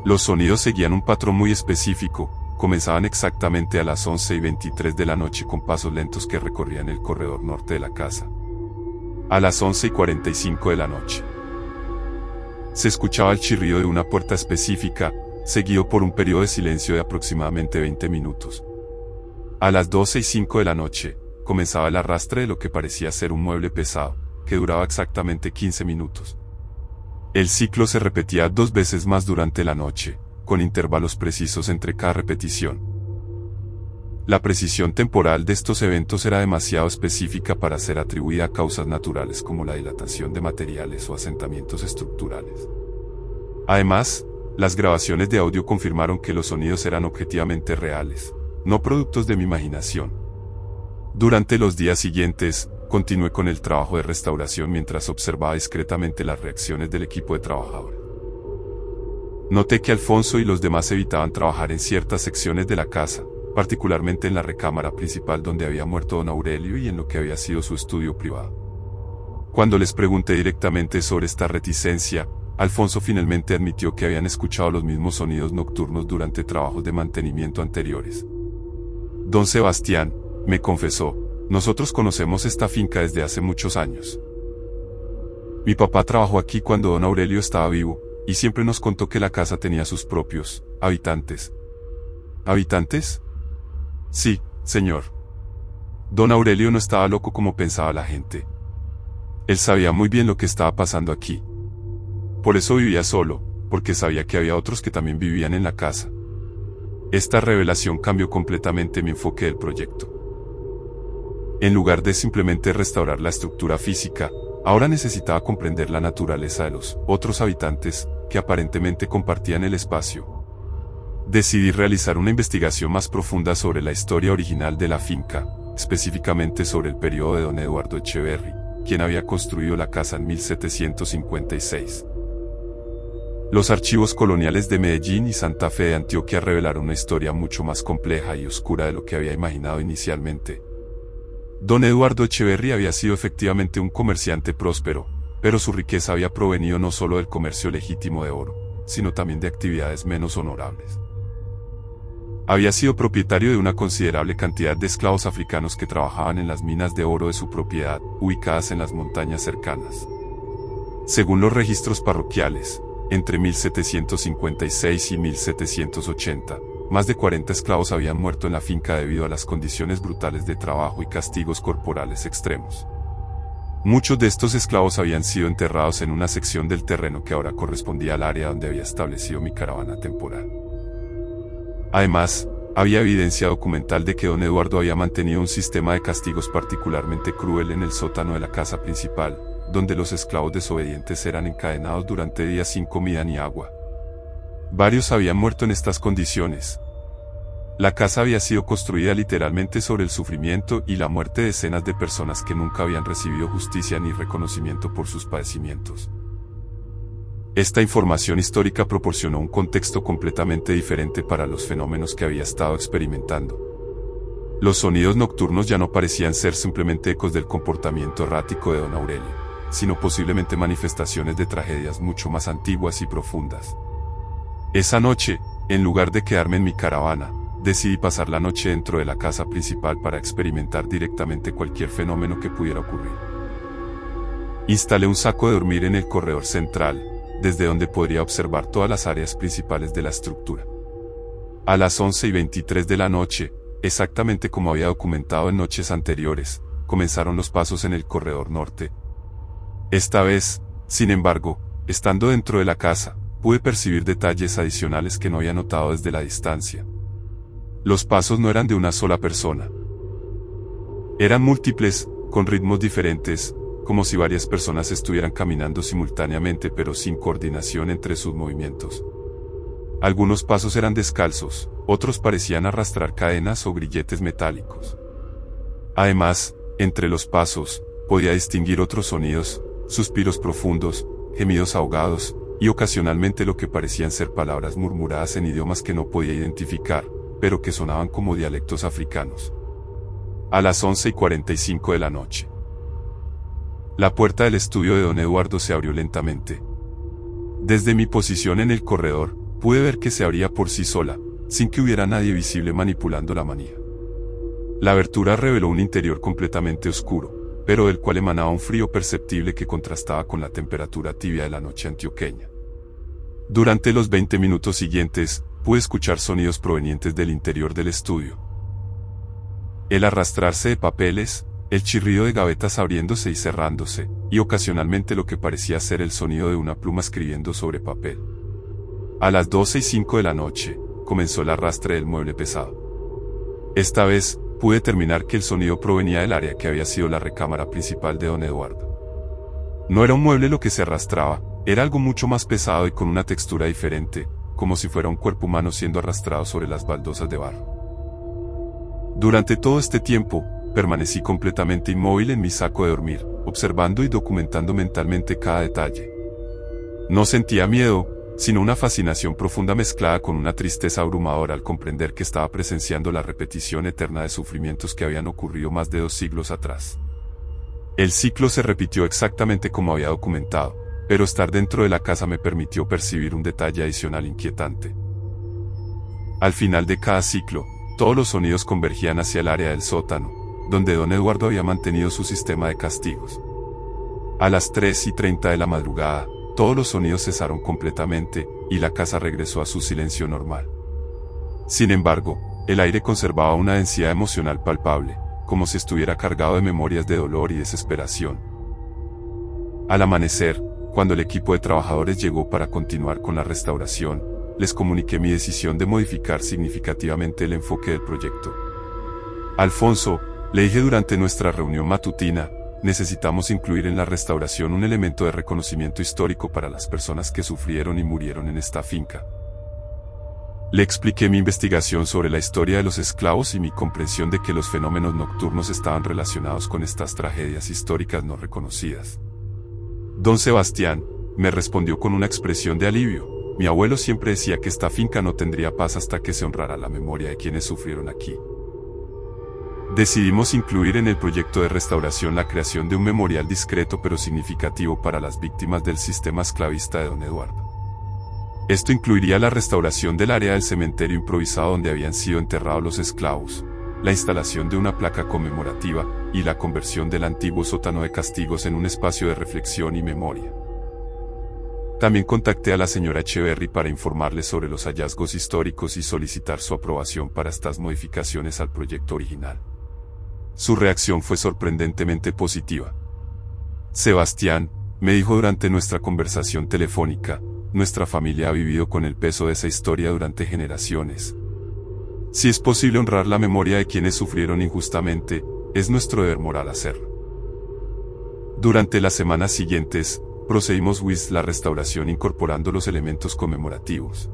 Los sonidos seguían un patrón muy específico, comenzaban exactamente a las 11:23 de la noche con pasos lentos que recorrían el corredor norte de la casa. A las 11:45 de la noche. Se escuchaba el chirrido de una puerta específica, seguido por un periodo de silencio de aproximadamente 20 minutos. A las 12:05 de la noche, comenzaba el arrastre de lo que parecía ser un mueble pesado, que duraba exactamente 15 minutos. El ciclo se repetía 2 veces más durante la noche, con intervalos precisos entre cada repetición. La precisión temporal de estos eventos era demasiado específica para ser atribuida a causas naturales como la dilatación de materiales o asentamientos estructurales. Además, las grabaciones de audio confirmaron que los sonidos eran objetivamente reales, no productos de mi imaginación. Durante los días siguientes, continué con el trabajo de restauración mientras observaba discretamente las reacciones del equipo de trabajadores. Noté que Alfonso y los demás evitaban trabajar en ciertas secciones de la casa, particularmente en la recámara principal donde había muerto don Aurelio y en lo que había sido su estudio privado. Cuando les pregunté directamente sobre esta reticencia, Alfonso finalmente admitió que habían escuchado los mismos sonidos nocturnos durante trabajos de mantenimiento anteriores. Don Sebastián, me confesó, nosotros conocemos esta finca desde hace muchos años. Mi papá trabajó aquí cuando don Aurelio estaba vivo, y siempre nos contó que la casa tenía sus propios habitantes. ¿Habitantes? Sí, señor. Don Aurelio no estaba loco como pensaba la gente. Él sabía muy bien lo que estaba pasando aquí. Por eso vivía solo, porque sabía que había otros que también vivían en la casa. Esta revelación cambió completamente mi enfoque del proyecto. En lugar de simplemente restaurar la estructura física, ahora necesitaba comprender la naturaleza de los otros habitantes, que aparentemente compartían el espacio. Decidí realizar una investigación más profunda sobre la historia original de la finca, específicamente sobre el periodo de don Eduardo Echeverry, quien había construido la casa en 1756. Los archivos coloniales de Medellín y Santa Fe de Antioquia revelaron una historia mucho más compleja y oscura de lo que había imaginado inicialmente. Don Eduardo Echeverry había sido efectivamente un comerciante próspero, pero su riqueza había provenido no solo del comercio legítimo de oro, sino también de actividades menos honorables. Había sido propietario de una considerable cantidad de esclavos africanos que trabajaban en las minas de oro de su propiedad, ubicadas en las montañas cercanas. Según los registros parroquiales, entre 1756 y 1780, más de 40 esclavos habían muerto en la finca debido a las condiciones brutales de trabajo y castigos corporales extremos. Muchos de estos esclavos habían sido enterrados en una sección del terreno que ahora correspondía al área donde había establecido mi caravana temporal. Además, había evidencia documental de que don Eduardo había mantenido un sistema de castigos particularmente cruel en el sótano de la casa principal, donde los esclavos desobedientes eran encadenados durante días sin comida ni agua. Varios habían muerto en estas condiciones. La casa había sido construida literalmente sobre el sufrimiento y la muerte de decenas de personas que nunca habían recibido justicia ni reconocimiento por sus padecimientos. Esta información histórica proporcionó un contexto completamente diferente para los fenómenos que había estado experimentando. Los sonidos nocturnos ya no parecían ser simplemente ecos del comportamiento errático de don Aurelio, sino posiblemente manifestaciones de tragedias mucho más antiguas y profundas. Esa noche, en lugar de quedarme en mi caravana, decidí pasar la noche dentro de la casa principal para experimentar directamente cualquier fenómeno que pudiera ocurrir. Instalé un saco de dormir en el corredor central, desde donde podría observar todas las áreas principales de la estructura. A las 11:23 de la noche, exactamente como había documentado en noches anteriores, comenzaron los pasos en el corredor norte. Esta vez, sin embargo, estando dentro de la casa, pude percibir detalles adicionales que no había notado desde la distancia. Los pasos no eran de una sola persona. Eran múltiples, con ritmos diferentes, como si varias personas estuvieran caminando simultáneamente pero sin coordinación entre sus movimientos. Algunos pasos eran descalzos, otros parecían arrastrar cadenas o grilletes metálicos. Además, entre los pasos, podía distinguir otros sonidos, suspiros profundos, gemidos ahogados, y ocasionalmente lo que parecían ser palabras murmuradas en idiomas que no podía identificar, pero que sonaban como dialectos africanos. A las 11:45 de la noche. La puerta del estudio de don Eduardo se abrió lentamente. Desde mi posición en el corredor, pude ver que se abría por sí sola, sin que hubiera nadie visible manipulando la manija. La abertura reveló un interior completamente oscuro, pero del cual emanaba un frío perceptible que contrastaba con la temperatura tibia de la noche antioqueña. Durante los 20 minutos siguientes, pude escuchar sonidos provenientes del interior del estudio. El arrastrarse de papeles, el chirrido de gavetas abriéndose y cerrándose, y ocasionalmente lo que parecía ser el sonido de una pluma escribiendo sobre papel. A las 12:05 de la noche, comenzó el arrastre del mueble pesado. Esta vez, pude determinar que el sonido provenía del área que había sido la recámara principal de don Eduardo. No era un mueble lo que se arrastraba, era algo mucho más pesado y con una textura diferente, como si fuera un cuerpo humano siendo arrastrado sobre las baldosas de barro. Durante todo este tiempo, permanecí completamente inmóvil en mi saco de dormir, observando y documentando mentalmente cada detalle. No sentía miedo, sino una fascinación profunda mezclada con una tristeza abrumadora al comprender que estaba presenciando la repetición eterna de sufrimientos que habían ocurrido más de 2 siglos atrás. El ciclo se repitió exactamente como había documentado, pero estar dentro de la casa me permitió percibir un detalle adicional inquietante. Al final de cada ciclo, todos los sonidos convergían hacia el área del sótano, donde don Eduardo había mantenido su sistema de castigos. A las 3:30 de la madrugada, todos los sonidos cesaron completamente, y la casa regresó a su silencio normal. Sin embargo, el aire conservaba una densidad emocional palpable, como si estuviera cargado de memorias de dolor y desesperación. Al amanecer, cuando el equipo de trabajadores llegó para continuar con la restauración, les comuniqué mi decisión de modificar significativamente el enfoque del proyecto. Alfonso, le dije durante nuestra reunión matutina, necesitamos incluir en la restauración un elemento de reconocimiento histórico para las personas que sufrieron y murieron en esta finca. Le expliqué mi investigación sobre la historia de los esclavos y mi comprensión de que los fenómenos nocturnos estaban relacionados con estas tragedias históricas no reconocidas. Don Sebastián me respondió con una expresión de alivio. Mi abuelo siempre decía que esta finca no tendría paz hasta que se honrara la memoria de quienes sufrieron aquí. Decidimos incluir en el proyecto de restauración la creación de un memorial discreto pero significativo para las víctimas del sistema esclavista de don Eduardo. Esto incluiría la restauración del área del cementerio improvisado donde habían sido enterrados los esclavos, la instalación de una placa conmemorativa, y la conversión del antiguo sótano de castigos en un espacio de reflexión y memoria. También contacté a la señora Echeverry para informarle sobre los hallazgos históricos y solicitar su aprobación para estas modificaciones al proyecto original. Su reacción fue sorprendentemente positiva. Sebastián, me dijo durante nuestra conversación telefónica, nuestra familia ha vivido con el peso de esa historia durante generaciones. Si es posible honrar la memoria de quienes sufrieron injustamente, es nuestro deber moral hacerlo. Durante las semanas siguientes, procedimos with la restauración incorporando los elementos conmemorativos.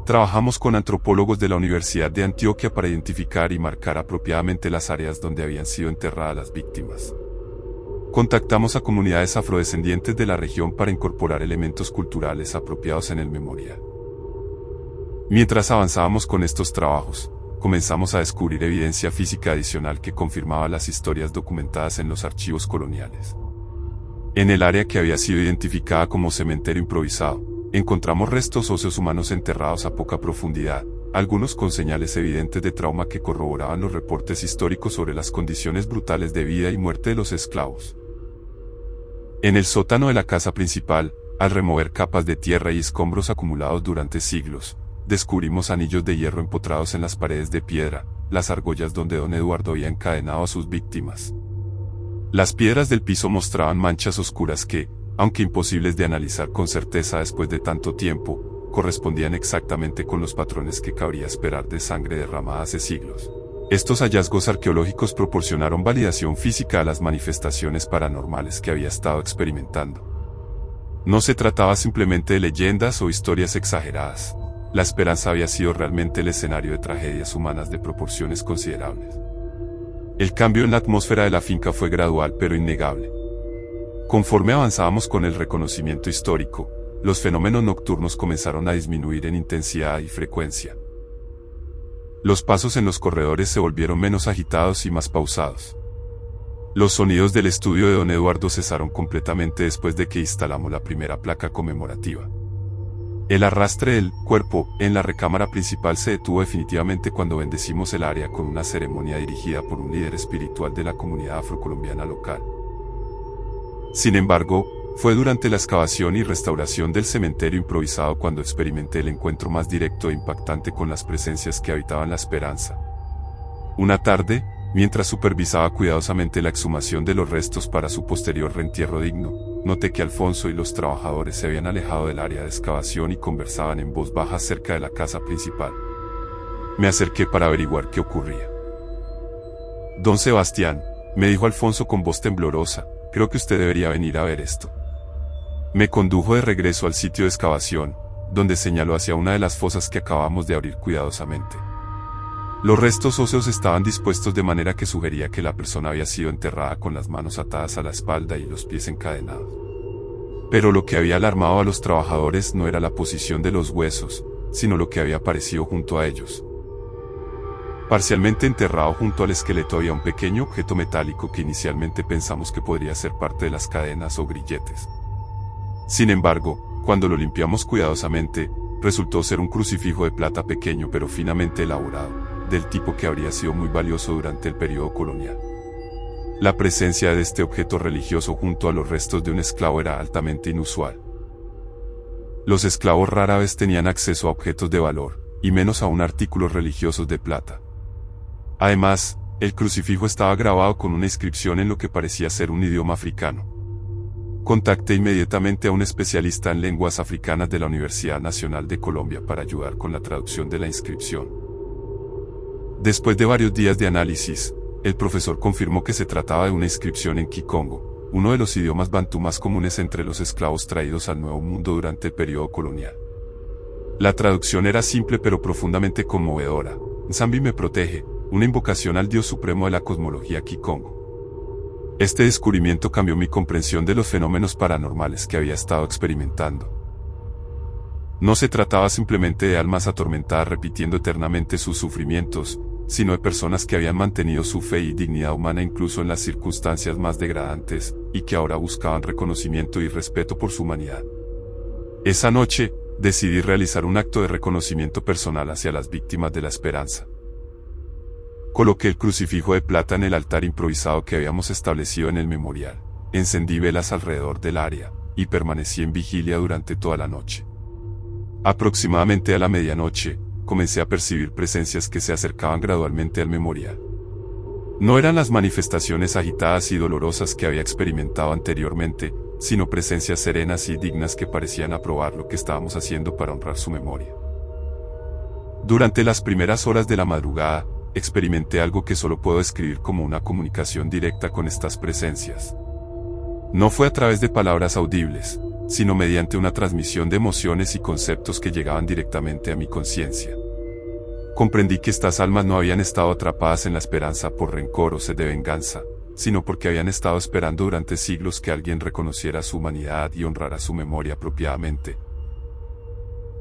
Trabajamos con antropólogos de la Universidad de Antioquia para identificar y marcar apropiadamente las áreas donde habían sido enterradas las víctimas. Contactamos a comunidades afrodescendientes de la región para incorporar elementos culturales apropiados en el memorial. Mientras avanzábamos con estos trabajos, comenzamos a descubrir evidencia física adicional que confirmaba las historias documentadas en los archivos coloniales. En el área que había sido identificada como cementerio improvisado, encontramos restos óseos humanos enterrados a poca profundidad, algunos con señales evidentes de trauma que corroboraban los reportes históricos sobre las condiciones brutales de vida y muerte de los esclavos. En el sótano de la casa principal, al remover capas de tierra y escombros acumulados durante siglos, descubrimos anillos de hierro empotrados en las paredes de piedra, las argollas donde don Eduardo había encadenado a sus víctimas. Las piedras del piso mostraban manchas oscuras que, aunque imposibles de analizar con certeza después de tanto tiempo, correspondían exactamente con los patrones que cabría esperar de sangre derramada hace siglos. Estos hallazgos arqueológicos proporcionaron validación física a las manifestaciones paranormales que había estado experimentando. No se trataba simplemente de leyendas o historias exageradas. La esperanza había sido realmente el escenario de tragedias humanas de proporciones considerables. El cambio en la atmósfera de la finca fue gradual pero innegable. Conforme avanzábamos con el reconocimiento histórico, los fenómenos nocturnos comenzaron a disminuir en intensidad y frecuencia. Los pasos en los corredores se volvieron menos agitados y más pausados. Los sonidos del estudio de don Eduardo cesaron completamente después de que instalamos la primera placa conmemorativa. El arrastre del cuerpo en la recámara principal se detuvo definitivamente cuando bendecimos el área con una ceremonia dirigida por un líder espiritual de la comunidad afrocolombiana local. Sin embargo, fue durante la excavación y restauración del cementerio improvisado cuando experimenté el encuentro más directo e impactante con las presencias que habitaban la esperanza. Una tarde, mientras supervisaba cuidadosamente la exhumación de los restos para su posterior reentierro digno, noté que Alfonso y los trabajadores se habían alejado del área de excavación y conversaban en voz baja cerca de la casa principal. Me acerqué para averiguar qué ocurría. Don Sebastián, me dijo Alfonso con voz temblorosa, creo que usted debería venir a ver esto. Me condujo de regreso al sitio de excavación, donde señaló hacia una de las fosas que acabamos de abrir cuidadosamente. Los restos óseos estaban dispuestos de manera que sugería que la persona había sido enterrada con las manos atadas a la espalda y los pies encadenados. Pero lo que había alarmado a los trabajadores no era la posición de los huesos, sino lo que había aparecido junto a ellos. Parcialmente enterrado junto al esqueleto había un pequeño objeto metálico que inicialmente pensamos que podría ser parte de las cadenas o grilletes. Sin embargo, cuando lo limpiamos cuidadosamente, resultó ser un crucifijo de plata pequeño pero finamente elaborado, del tipo que habría sido muy valioso durante el periodo colonial. La presencia de este objeto religioso junto a los restos de un esclavo era altamente inusual. Los esclavos rara vez tenían acceso a objetos de valor, y menos aún artículos religiosos de plata. Además, el crucifijo estaba grabado con una inscripción en lo que parecía ser un idioma africano. Contacté inmediatamente a un especialista en lenguas africanas de la Universidad Nacional de Colombia para ayudar con la traducción de la inscripción. Después de varios días de análisis, el profesor confirmó que se trataba de una inscripción en Kikongo, uno de los idiomas bantú más comunes entre los esclavos traídos al Nuevo Mundo durante el periodo colonial. La traducción era simple pero profundamente conmovedora. Nzambi me protege, una invocación al Dios supremo de la cosmología Kikongo. Este descubrimiento cambió mi comprensión de los fenómenos paranormales que había estado experimentando. No se trataba simplemente de almas atormentadas repitiendo eternamente sus sufrimientos, sino de personas que habían mantenido su fe y dignidad humana incluso en las circunstancias más degradantes, y que ahora buscaban reconocimiento y respeto por su humanidad. Esa noche, decidí realizar un acto de reconocimiento personal hacia las víctimas de la esperanza. Coloqué el crucifijo de plata en el altar improvisado que habíamos establecido en el memorial, encendí velas alrededor del área, y permanecí en vigilia durante toda la noche. Aproximadamente a la medianoche, comencé a percibir presencias que se acercaban gradualmente al memorial. No eran las manifestaciones agitadas y dolorosas que había experimentado anteriormente, sino presencias serenas y dignas que parecían aprobar lo que estábamos haciendo para honrar su memoria. Durante las primeras horas de la madrugada, experimenté algo que solo puedo describir como una comunicación directa con estas presencias. No fue a través de palabras audibles, sino mediante una transmisión de emociones y conceptos que llegaban directamente a mi conciencia. Comprendí que estas almas no habían estado atrapadas en la esperanza por rencor o sed de venganza, sino porque habían estado esperando durante siglos que alguien reconociera su humanidad y honrara su memoria apropiadamente.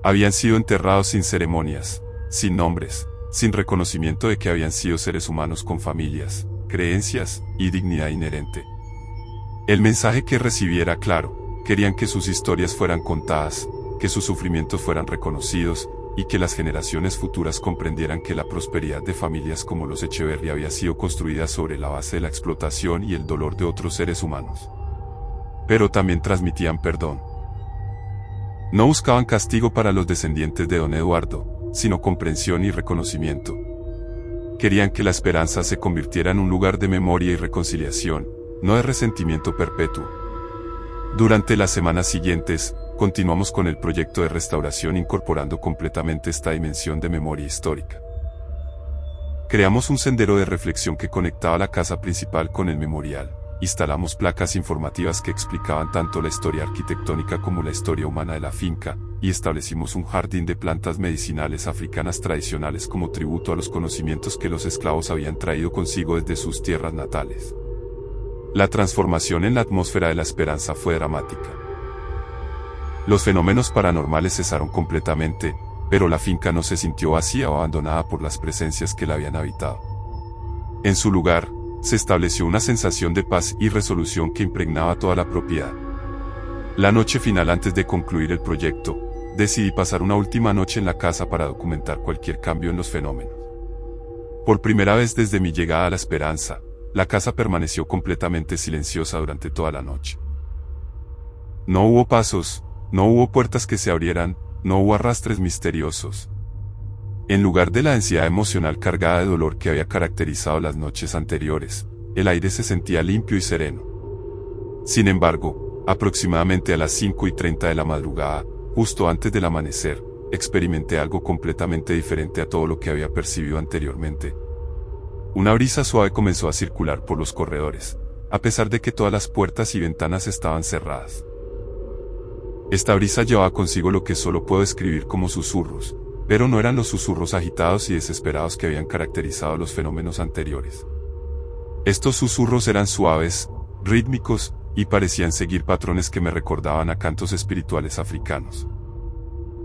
Habían sido enterrados sin ceremonias, sin nombres, sin reconocimiento de que habían sido seres humanos con familias, creencias y dignidad inherente. El mensaje que recibí era claro: querían que sus historias fueran contadas, que sus sufrimientos fueran reconocidos, y que las generaciones futuras comprendieran que la prosperidad de familias como los Echeverry había sido construida sobre la base de la explotación y el dolor de otros seres humanos. Pero también transmitían perdón. No buscaban castigo para los descendientes de don Eduardo, sino comprensión y reconocimiento. Querían que la esperanza se convirtiera en un lugar de memoria y reconciliación, no de resentimiento perpetuo. Durante las semanas siguientes, continuamos con el proyecto de restauración incorporando completamente esta dimensión de memoria histórica. Creamos un sendero de reflexión que conectaba la casa principal con el memorial, instalamos placas informativas que explicaban tanto la historia arquitectónica como la historia humana de la finca, y establecimos un jardín de plantas medicinales africanas tradicionales como tributo a los conocimientos que los esclavos habían traído consigo desde sus tierras natales. La transformación en la atmósfera de la esperanza fue dramática. Los fenómenos paranormales cesaron completamente, pero la finca no se sintió vacía o abandonada por las presencias que la habían habitado. En su lugar, se estableció una sensación de paz y resolución que impregnaba toda la propiedad. La noche final antes de concluir el proyecto, decidí pasar una última noche en la casa para documentar cualquier cambio en los fenómenos. Por primera vez desde mi llegada a la Esperanza, la casa permaneció completamente silenciosa durante toda la noche. No hubo pasos, no hubo puertas que se abrieran, no hubo arrastres misteriosos. En lugar de la densidad emocional cargada de dolor que había caracterizado las noches anteriores, el aire se sentía limpio y sereno. Sin embargo, aproximadamente a las 5:30 de la madrugada, justo antes del amanecer, experimenté algo completamente diferente a todo lo que había percibido anteriormente. Una brisa suave comenzó a circular por los corredores, a pesar de que todas las puertas y ventanas estaban cerradas. Esta brisa llevaba consigo lo que solo puedo describir como susurros, pero no eran los susurros agitados y desesperados que habían caracterizado los fenómenos anteriores. Estos susurros eran suaves, rítmicos, y parecían seguir patrones que me recordaban a cantos espirituales africanos.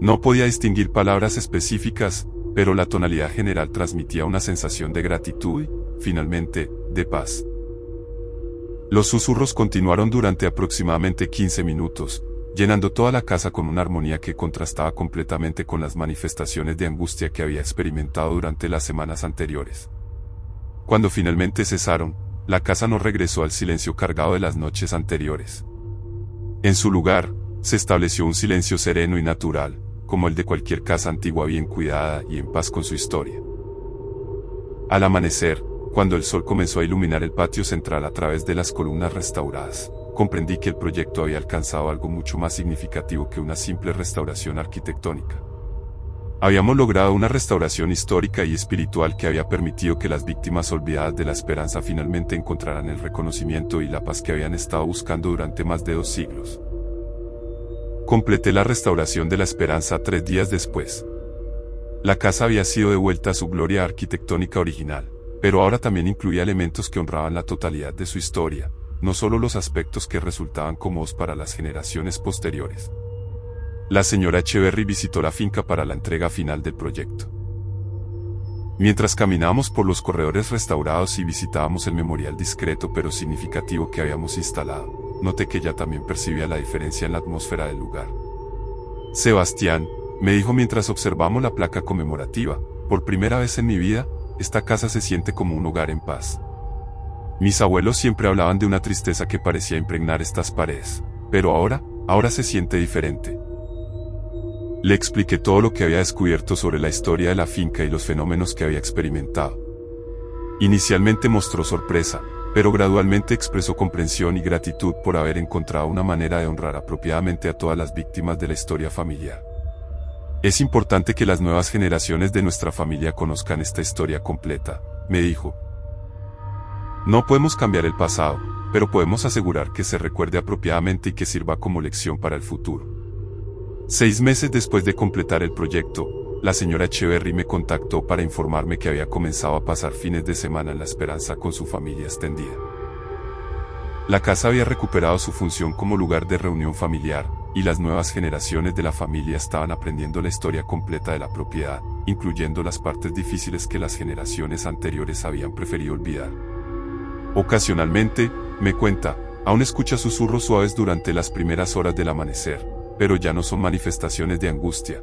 No podía distinguir palabras específicas, pero la tonalidad general transmitía una sensación de gratitud y, finalmente, de paz. Los susurros continuaron durante aproximadamente 15 minutos, llenando toda la casa con una armonía que contrastaba completamente con las manifestaciones de angustia que había experimentado durante las semanas anteriores. Cuando finalmente cesaron, la casa no regresó al silencio cargado de las noches anteriores. En su lugar, se estableció un silencio sereno y natural, como el de cualquier casa antigua bien cuidada y en paz con su historia. Al amanecer, cuando el sol comenzó a iluminar el patio central a través de las columnas restauradas, comprendí que el proyecto había alcanzado algo mucho más significativo que una simple restauración arquitectónica. Habíamos logrado una restauración histórica y espiritual que había permitido que las víctimas olvidadas de la Esperanza finalmente encontraran el reconocimiento y la paz que habían estado buscando durante más de 2 siglos. Completé la restauración de la Esperanza 3 días después. La casa había sido devuelta a su gloria arquitectónica original, pero ahora también incluía elementos que honraban la totalidad de su historia, no solo los aspectos que resultaban cómodos para las generaciones posteriores. La señora Echeverry visitó la finca para la entrega final del proyecto. Mientras caminábamos por los corredores restaurados y visitábamos el memorial discreto pero significativo que habíamos instalado, noté que ella también percibía la diferencia en la atmósfera del lugar. Sebastián, me dijo mientras observamos la placa conmemorativa, por primera vez en mi vida, esta casa se siente como un hogar en paz. Mis abuelos siempre hablaban de una tristeza que parecía impregnar estas paredes, pero ahora se siente diferente. Le expliqué todo lo que había descubierto sobre la historia de la finca y los fenómenos que había experimentado. Inicialmente mostró sorpresa, pero gradualmente expresó comprensión y gratitud por haber encontrado una manera de honrar apropiadamente a todas las víctimas de la historia familiar. Es importante que las nuevas generaciones de nuestra familia conozcan esta historia completa, me dijo. No podemos cambiar el pasado, pero podemos asegurar que se recuerde apropiadamente y que sirva como lección para el futuro. 6 meses después de completar el proyecto, la señora Echeverry me contactó para informarme que había comenzado a pasar fines de semana en La Esperanza con su familia extendida. La casa había recuperado su función como lugar de reunión familiar, y las nuevas generaciones de la familia estaban aprendiendo la historia completa de la propiedad, incluyendo las partes difíciles que las generaciones anteriores habían preferido olvidar. Ocasionalmente, me cuenta, aún escucha susurros suaves durante las primeras horas del amanecer, pero ya no son manifestaciones de angustia.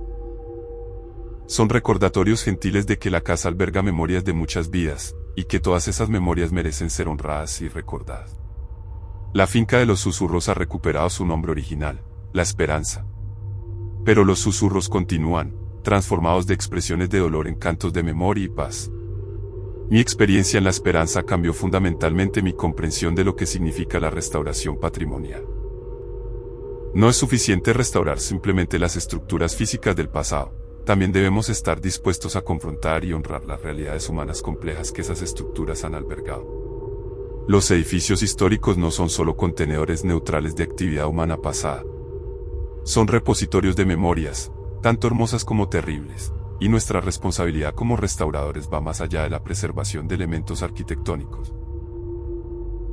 Son recordatorios gentiles de que la casa alberga memorias de muchas vidas, y que todas esas memorias merecen ser honradas y recordadas. La finca de los susurros ha recuperado su nombre original, La Esperanza. Pero los susurros continúan, transformados de expresiones de dolor en cantos de memoria y paz. Mi experiencia en La Esperanza cambió fundamentalmente mi comprensión de lo que significa la restauración patrimonial. No es suficiente restaurar simplemente las estructuras físicas del pasado, también debemos estar dispuestos a confrontar y honrar las realidades humanas complejas que esas estructuras han albergado. Los edificios históricos no son solo contenedores neutrales de actividad humana pasada. Son repositorios de memorias, tanto hermosas como terribles, y nuestra responsabilidad como restauradores va más allá de la preservación de elementos arquitectónicos.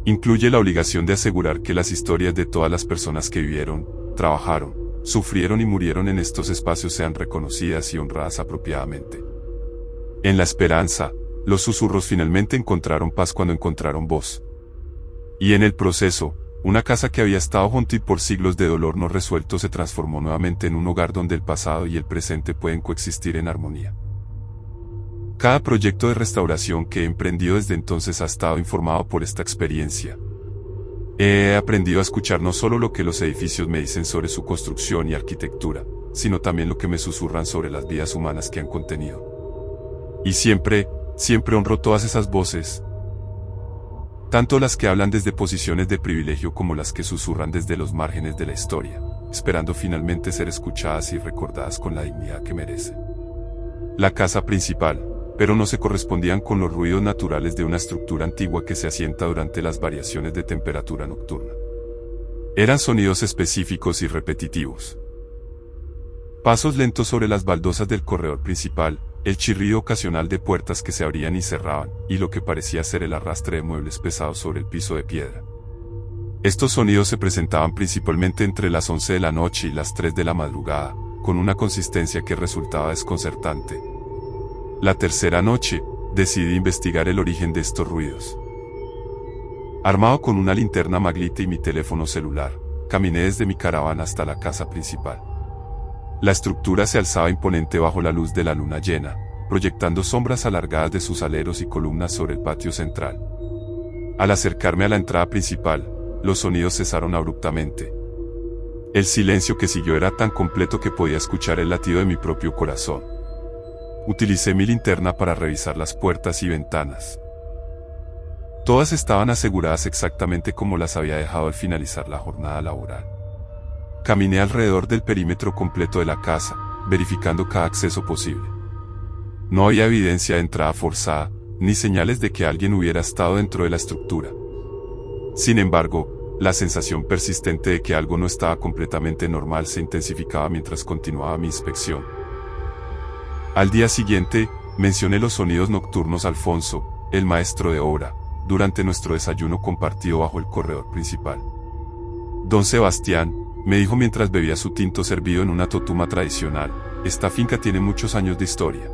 Incluye la obligación de asegurar que las historias de todas las personas que vivieron, trabajaron, sufrieron y murieron en estos espacios sean reconocidas y honradas apropiadamente. En La Esperanza, los susurros finalmente encontraron paz cuando encontraron voz. Y en el proceso, Una casa que había estado junto y por siglos de dolor no resuelto se transformó nuevamente en un hogar donde el pasado y el presente pueden coexistir en armonía. Cada proyecto de restauración que he emprendido desde entonces ha estado informado por esta experiencia. He aprendido a escuchar no solo lo que los edificios me dicen sobre su construcción y arquitectura, sino también lo que me susurran sobre las vidas humanas que han contenido. Y siempre honro todas esas voces, tanto las que hablan desde posiciones de privilegio como las que susurran desde los márgenes de la historia, esperando finalmente ser escuchadas y recordadas con la dignidad que merecen. La casa principal, pero no se correspondían con los ruidos naturales de una estructura antigua que se asienta durante las variaciones de temperatura nocturna. Eran sonidos específicos y repetitivos. Pasos lentos sobre las baldosas del corredor principal, el chirrido ocasional de puertas que se abrían y cerraban, y lo que parecía ser el arrastre de muebles pesados sobre el piso de piedra. Estos sonidos se presentaban principalmente entre las 11 de la noche y las 3 de la madrugada, con una consistencia que resultaba desconcertante. La tercera noche, decidí investigar el origen de estos ruidos. Armado con una linterna Maglite y mi teléfono celular, caminé desde mi caravana hasta la casa principal. La estructura se alzaba imponente bajo la luz de la luna llena, proyectando sombras alargadas de sus aleros y columnas sobre el patio central. Al acercarme a la entrada principal, los sonidos cesaron abruptamente. El silencio que siguió era tan completo que podía escuchar el latido de mi propio corazón. Utilicé mi linterna para revisar las puertas y ventanas. Todas estaban aseguradas exactamente como las había dejado al finalizar la jornada laboral. Caminé alrededor del perímetro completo de la casa, verificando cada acceso posible. No había evidencia de entrada forzada, ni señales de que alguien hubiera estado dentro de la estructura. Sin embargo, la sensación persistente de que algo no estaba completamente normal se intensificaba mientras continuaba mi inspección. Al día siguiente, mencioné los sonidos nocturnos a Alfonso, el maestro de obra, durante nuestro desayuno compartido bajo el corredor principal. Don Sebastián, me dijo mientras bebía su tinto servido en una totuma tradicional, esta finca tiene muchos años de historia.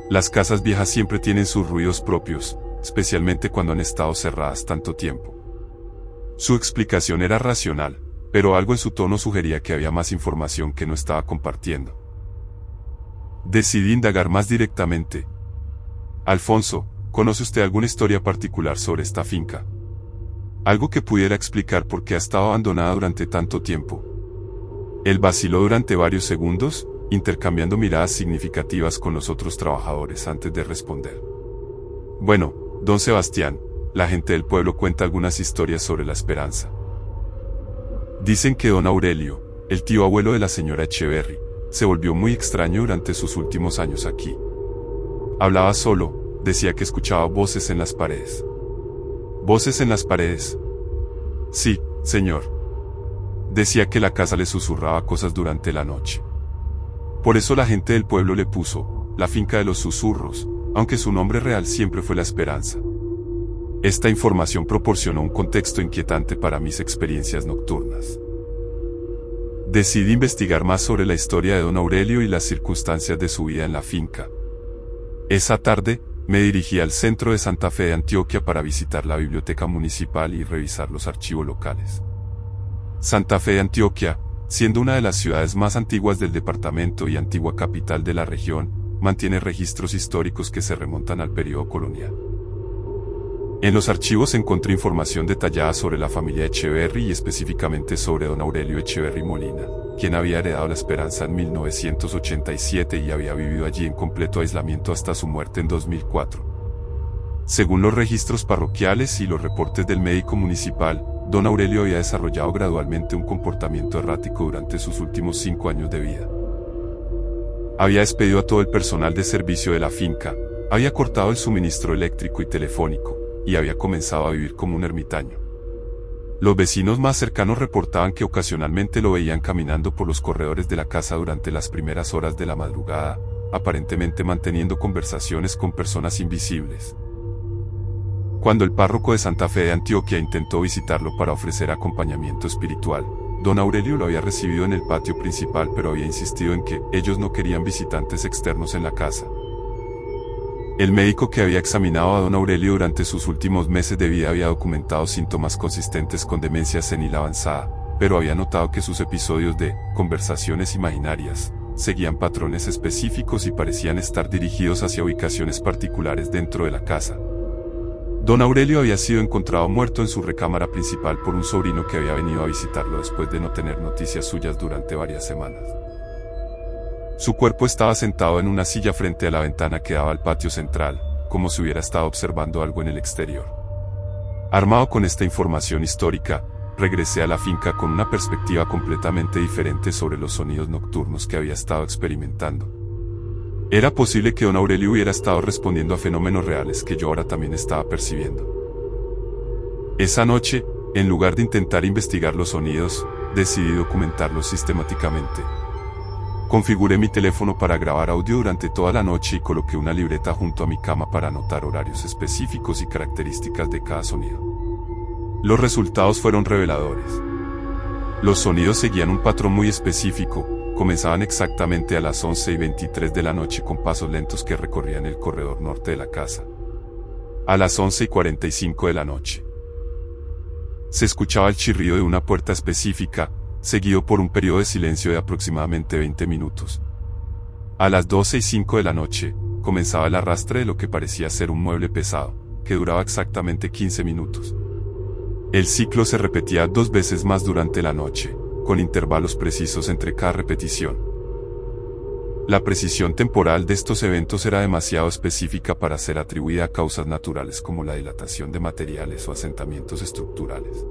Las casas viejas siempre tienen sus ruidos propios, especialmente cuando han estado cerradas tanto tiempo. Su explicación era racional, pero algo en su tono sugería que había más información que no estaba compartiendo. Decidí indagar más directamente. Alfonso, ¿conoce usted alguna historia particular sobre esta finca? Algo que pudiera explicar por qué ha estado abandonada durante tanto tiempo. Él vaciló durante varios segundos, intercambiando miradas significativas con los otros trabajadores antes de responder. Bueno, don Sebastián, la gente del pueblo cuenta algunas historias sobre la esperanza. Dicen que don Aurelio, el tío abuelo de la señora Echeverry, se volvió muy extraño durante sus últimos años aquí. Hablaba solo, decía que escuchaba voces en las paredes. ¿Voces en las paredes? Sí, señor. Decía que la casa le susurraba cosas durante la noche. Por eso la gente del pueblo le puso la finca de los susurros, aunque su nombre real siempre fue La Esperanza. Esta información proporcionó un contexto inquietante para mis experiencias nocturnas. Decidí investigar más sobre la historia de don Aurelio y las circunstancias de su vida en la finca. Esa tarde, me dirigí al centro de Santa Fe de Antioquia para visitar la biblioteca municipal y revisar los archivos locales. Santa Fe de Antioquia, siendo una de las ciudades más antiguas del departamento y antigua capital de la región, mantiene registros históricos que se remontan al periodo colonial. En los archivos encontré información detallada sobre la familia Echeverry y específicamente sobre don Aurelio Echeverry Molina, quien había heredado La Esperanza en 1987 y había vivido allí en completo aislamiento hasta su muerte en 2004. Según los registros parroquiales y los reportes del médico municipal, don Aurelio había desarrollado gradualmente un comportamiento errático durante sus últimos 5 años de vida. Había despedido a todo el personal de servicio de la finca, había cortado el suministro eléctrico y telefónico, y había comenzado a vivir como un ermitaño. Los vecinos más cercanos reportaban que ocasionalmente lo veían caminando por los corredores de la casa durante las primeras horas de la madrugada, aparentemente manteniendo conversaciones con personas invisibles. Cuando el párroco de Santa Fe de Antioquia intentó visitarlo para ofrecer acompañamiento espiritual, don Aurelio lo había recibido en el patio principal, pero había insistido en que ellos no querían visitantes externos en la casa. El médico que había examinado a don Aurelio durante sus últimos meses de vida había documentado síntomas consistentes con demencia senil avanzada, pero había notado que sus episodios de conversaciones imaginarias seguían patrones específicos y parecían estar dirigidos hacia ubicaciones particulares dentro de la casa. Don Aurelio había sido encontrado muerto en su recámara principal por un sobrino que había venido a visitarlo después de no tener noticias suyas durante varias semanas. Su cuerpo estaba sentado en una silla frente a la ventana que daba al patio central, como si hubiera estado observando algo en el exterior. Armado con esta información histórica, regresé a la finca con una perspectiva completamente diferente sobre los sonidos nocturnos que había estado experimentando. Era posible que don Aurelio hubiera estado respondiendo a fenómenos reales que yo ahora también estaba percibiendo. Esa noche, en lugar de intentar investigar los sonidos, decidí documentarlos sistemáticamente. Configuré mi teléfono para grabar audio durante toda la noche y coloqué una libreta junto a mi cama para anotar horarios específicos y características de cada sonido. Los resultados fueron reveladores. Los sonidos seguían un patrón muy específico, comenzaban exactamente a las 11:23 de la noche con pasos lentos que recorrían el corredor norte de la casa. A las 11:45 de la noche. Se escuchaba el chirrido de una puerta específica, seguido por un periodo de silencio de aproximadamente 20 minutos. A las 12:05 de la noche, comenzaba el arrastre de lo que parecía ser un mueble pesado, que duraba exactamente 15 minutos. El ciclo se repetía 2 veces más durante la noche, con intervalos precisos entre cada repetición. La precisión temporal de estos eventos era demasiado específica para ser atribuida a causas naturales como la dilatación de materiales o asentamientos estructurales.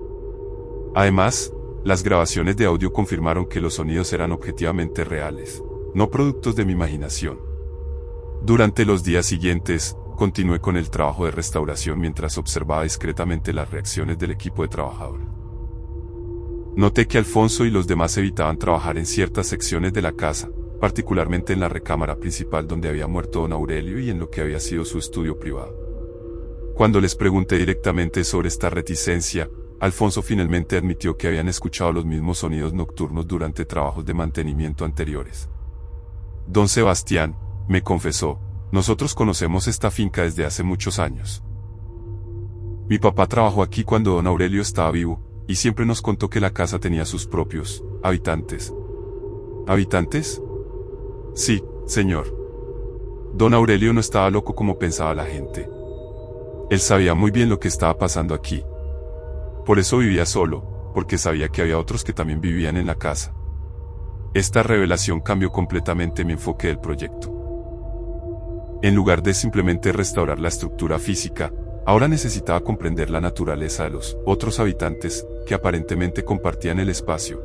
Además, las grabaciones de audio confirmaron que los sonidos eran objetivamente reales, no productos de mi imaginación. Durante los días siguientes, continué con el trabajo de restauración mientras observaba discretamente las reacciones del equipo de trabajadores. Noté que Alfonso y los demás evitaban trabajar en ciertas secciones de la casa, particularmente en la recámara principal donde había muerto don Aurelio y en lo que había sido su estudio privado. Cuando les pregunté directamente sobre esta reticencia, Alfonso finalmente admitió que habían escuchado los mismos sonidos nocturnos durante trabajos de mantenimiento anteriores. Don Sebastián, me confesó, nosotros conocemos esta finca desde hace muchos años. Mi papá trabajó aquí cuando don Aurelio estaba vivo, y siempre nos contó que la casa tenía sus propios habitantes. ¿Habitantes? Sí, señor. Don Aurelio no estaba loco como pensaba la gente. Él sabía muy bien lo que estaba pasando aquí. Por eso vivía solo, porque sabía que había otros que también vivían en la casa. Esta revelación cambió completamente mi enfoque del proyecto. En lugar de simplemente restaurar la estructura física, ahora necesitaba comprender la naturaleza de los otros habitantes, que aparentemente compartían el espacio.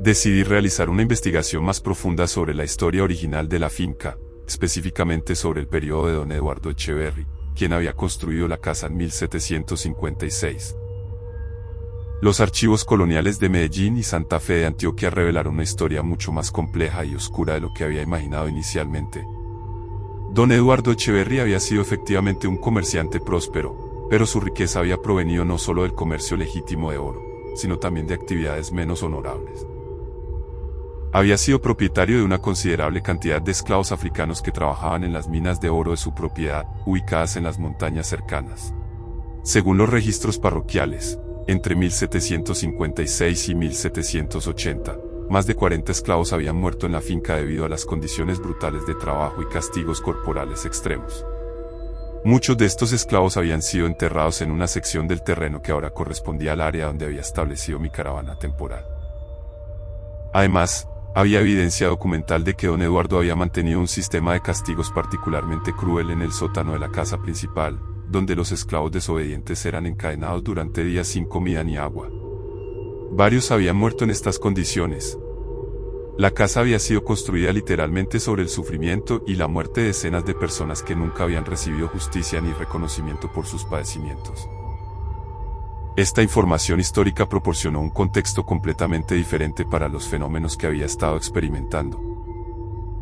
Decidí realizar una investigación más profunda sobre la historia original de la finca, específicamente sobre el periodo de don Eduardo Echeverry, quien había construido la casa en 1756. Los archivos coloniales de Medellín y Santa Fe de Antioquia revelaron una historia mucho más compleja y oscura de lo que había imaginado inicialmente. Don Eduardo Echeverry había sido efectivamente un comerciante próspero, pero su riqueza había provenido no solo del comercio legítimo de oro, sino también de actividades menos honorables. Había sido propietario de una considerable cantidad de esclavos africanos que trabajaban en las minas de oro de su propiedad, ubicadas en las montañas cercanas. Según los registros parroquiales, entre 1756 y 1780, más de 40 esclavos habían muerto en la finca debido a las condiciones brutales de trabajo y castigos corporales extremos. Muchos de estos esclavos habían sido enterrados en una sección del terreno que ahora correspondía al área donde había establecido mi caravana temporal. Además, había evidencia documental de que don Eduardo había mantenido un sistema de castigos particularmente cruel en el sótano de la casa principal, donde los esclavos desobedientes eran encadenados durante días sin comida ni agua. Varios habían muerto en estas condiciones. La casa había sido construida literalmente sobre el sufrimiento y la muerte de decenas de personas que nunca habían recibido justicia ni reconocimiento por sus padecimientos. Esta información histórica proporcionó un contexto completamente diferente para los fenómenos que había estado experimentando.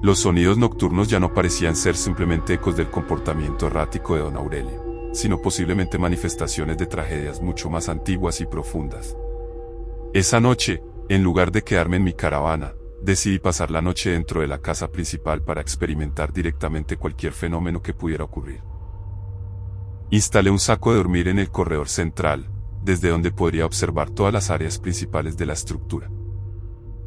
Los sonidos nocturnos ya no parecían ser simplemente ecos del comportamiento errático de don Aurelio, sino posiblemente manifestaciones de tragedias mucho más antiguas y profundas. Esa noche, en lugar de quedarme en mi caravana, decidí pasar la noche dentro de la casa principal para experimentar directamente cualquier fenómeno que pudiera ocurrir. Instalé un saco de dormir en el corredor central, desde donde podría observar todas las áreas principales de la estructura.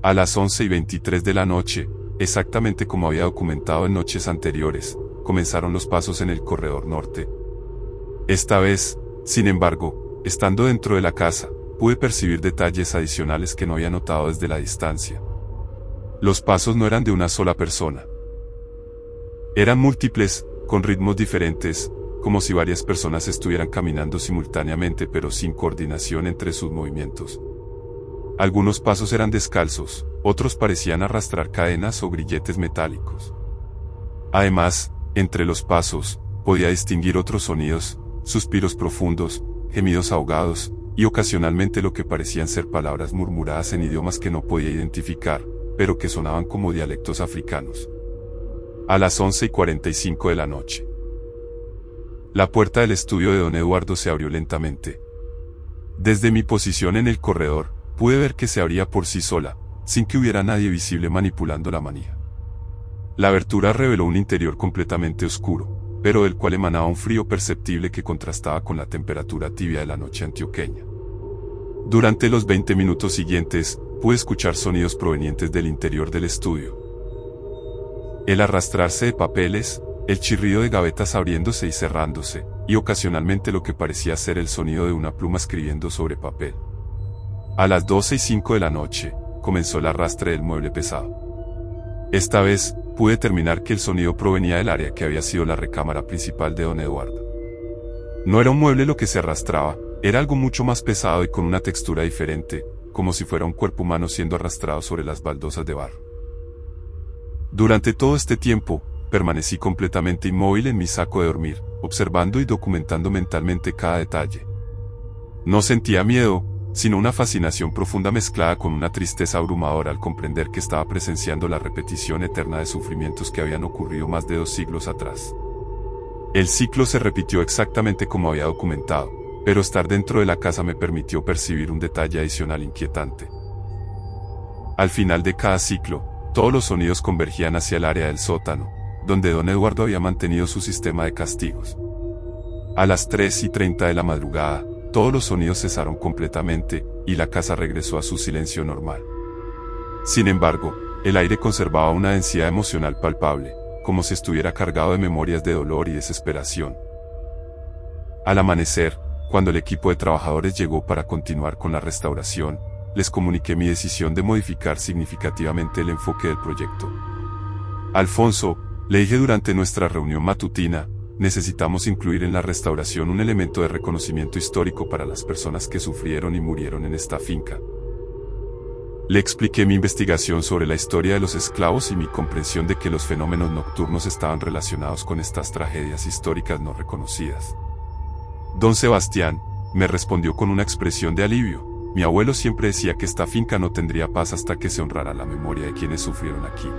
A las 11:23 de la noche, exactamente como había documentado en noches anteriores, comenzaron los pasos en el corredor norte. Esta vez, sin embargo, estando dentro de la casa, pude percibir detalles adicionales que no había notado desde la distancia. Los pasos no eran de una sola persona. Eran múltiples, con ritmos diferentes, como si varias personas estuvieran caminando simultáneamente pero sin coordinación entre sus movimientos. Algunos pasos eran descalzos, otros parecían arrastrar cadenas o grilletes metálicos. Además, entre los pasos, podía distinguir otros sonidos, suspiros profundos, gemidos ahogados, y ocasionalmente lo que parecían ser palabras murmuradas en idiomas que no podía identificar, pero que sonaban como dialectos africanos. A las 11:45 de la noche. La puerta del estudio de don Eduardo se abrió lentamente. Desde mi posición en el corredor, pude ver que se abría por sí sola, sin que hubiera nadie visible manipulando la manija. La abertura reveló un interior completamente oscuro, pero del cual emanaba un frío perceptible que contrastaba con la temperatura tibia de la noche antioqueña. Durante los 20 minutos siguientes, pude escuchar sonidos provenientes del interior del estudio. El arrastrarse de papeles, el chirrido de gavetas abriéndose y cerrándose, y ocasionalmente lo que parecía ser el sonido de una pluma escribiendo sobre papel. A las 12:05 de la noche, comenzó el arrastre del mueble pesado. Esta vez, pude determinar que el sonido provenía del área que había sido la recámara principal de don Eduardo. No era un mueble lo que se arrastraba, era algo mucho más pesado y con una textura diferente, como si fuera un cuerpo humano siendo arrastrado sobre las baldosas de barro. Durante todo este tiempo, permanecí completamente inmóvil en mi saco de dormir, observando y documentando mentalmente cada detalle. No sentía miedo, sino una fascinación profunda mezclada con una tristeza abrumadora al comprender que estaba presenciando la repetición eterna de sufrimientos que habían ocurrido más de 2 siglos atrás. El ciclo se repitió exactamente como había documentado, pero estar dentro de la casa me permitió percibir un detalle adicional inquietante. Al final de cada ciclo, todos los sonidos convergían hacia el área del sótano, donde don Eduardo había mantenido su sistema de castigos. A las 3:30 de la madrugada, todos los sonidos cesaron completamente, y la casa regresó a su silencio normal. Sin embargo, el aire conservaba una densidad emocional palpable, como si estuviera cargado de memorias de dolor y desesperación. Al amanecer, cuando el equipo de trabajadores llegó para continuar con la restauración, les comuniqué mi decisión de modificar significativamente el enfoque del proyecto. Alfonso, le dije durante nuestra reunión matutina, necesitamos incluir en la restauración un elemento de reconocimiento histórico para las personas que sufrieron y murieron en esta finca. Le expliqué mi investigación sobre la historia de los esclavos y mi comprensión de que los fenómenos nocturnos estaban relacionados con estas tragedias históricas no reconocidas. Don Sebastián me respondió con una expresión de alivio. Mi abuelo siempre decía que esta finca no tendría paz hasta que se honrara la memoria de quienes sufrieron aquí.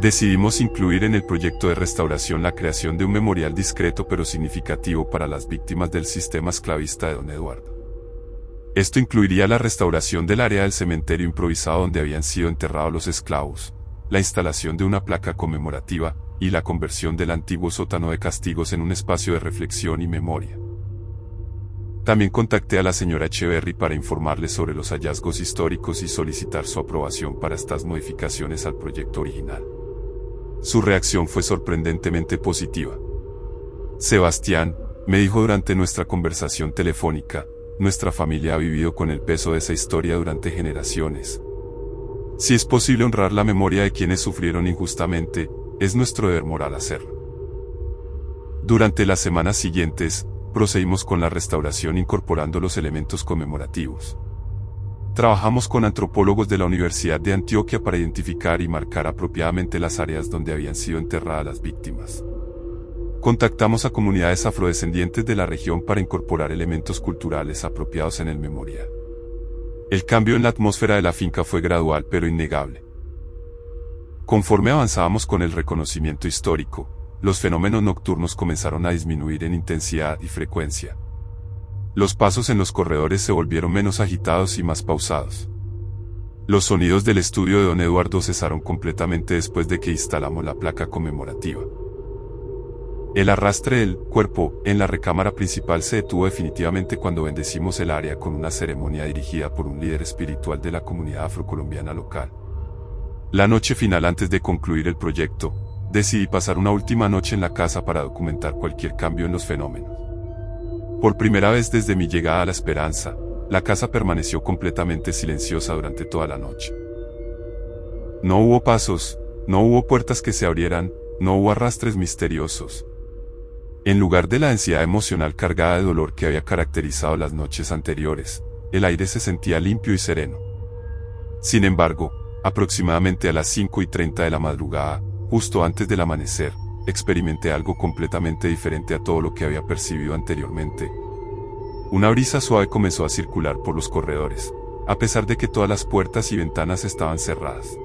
Decidimos incluir en el proyecto de restauración la creación de un memorial discreto pero significativo para las víctimas del sistema esclavista de don Eduardo. Esto incluiría la restauración del área del cementerio improvisado donde habían sido enterrados los esclavos, la instalación de una placa conmemorativa, y la conversión del antiguo sótano de castigos en un espacio de reflexión y memoria. También contacté a la señora Echeverry para informarle sobre los hallazgos históricos y solicitar su aprobación para estas modificaciones al proyecto original. Su reacción fue sorprendentemente positiva. Sebastián, me dijo durante nuestra conversación telefónica, nuestra familia ha vivido con el peso de esa historia durante generaciones. Si es posible honrar la memoria de quienes sufrieron injustamente, es nuestro deber moral hacerlo. Durante las semanas siguientes, procedimos con la restauración incorporando los elementos conmemorativos. Trabajamos con antropólogos de la Universidad de Antioquia para identificar y marcar apropiadamente las áreas donde habían sido enterradas las víctimas. Contactamos a comunidades afrodescendientes de la región para incorporar elementos culturales apropiados en el memorial. El cambio en la atmósfera de la finca fue gradual pero innegable. Conforme avanzábamos con el reconocimiento histórico, los fenómenos nocturnos comenzaron a disminuir en intensidad y frecuencia. Los pasos en los corredores se volvieron menos agitados y más pausados. Los sonidos del estudio de don Eduardo cesaron completamente después de que instalamos la placa conmemorativa. El arrastre del cuerpo en la recámara principal se detuvo definitivamente cuando bendecimos el área con una ceremonia dirigida por un líder espiritual de la comunidad afrocolombiana local. La noche final antes de concluir el proyecto, decidí pasar una última noche en la casa para documentar cualquier cambio en los fenómenos. Por primera vez desde mi llegada a La Esperanza, la casa permaneció completamente silenciosa durante toda la noche. No hubo pasos, no hubo puertas que se abrieran, no hubo arrastres misteriosos. En lugar de la densidad emocional cargada de dolor que había caracterizado las noches anteriores, el aire se sentía limpio y sereno. Sin embargo, aproximadamente a las 5:30 de la madrugada, justo antes del amanecer, experimenté algo completamente diferente a todo lo que había percibido anteriormente. Una brisa suave comenzó a circular por los corredores, a pesar de que todas las puertas y ventanas estaban cerradas.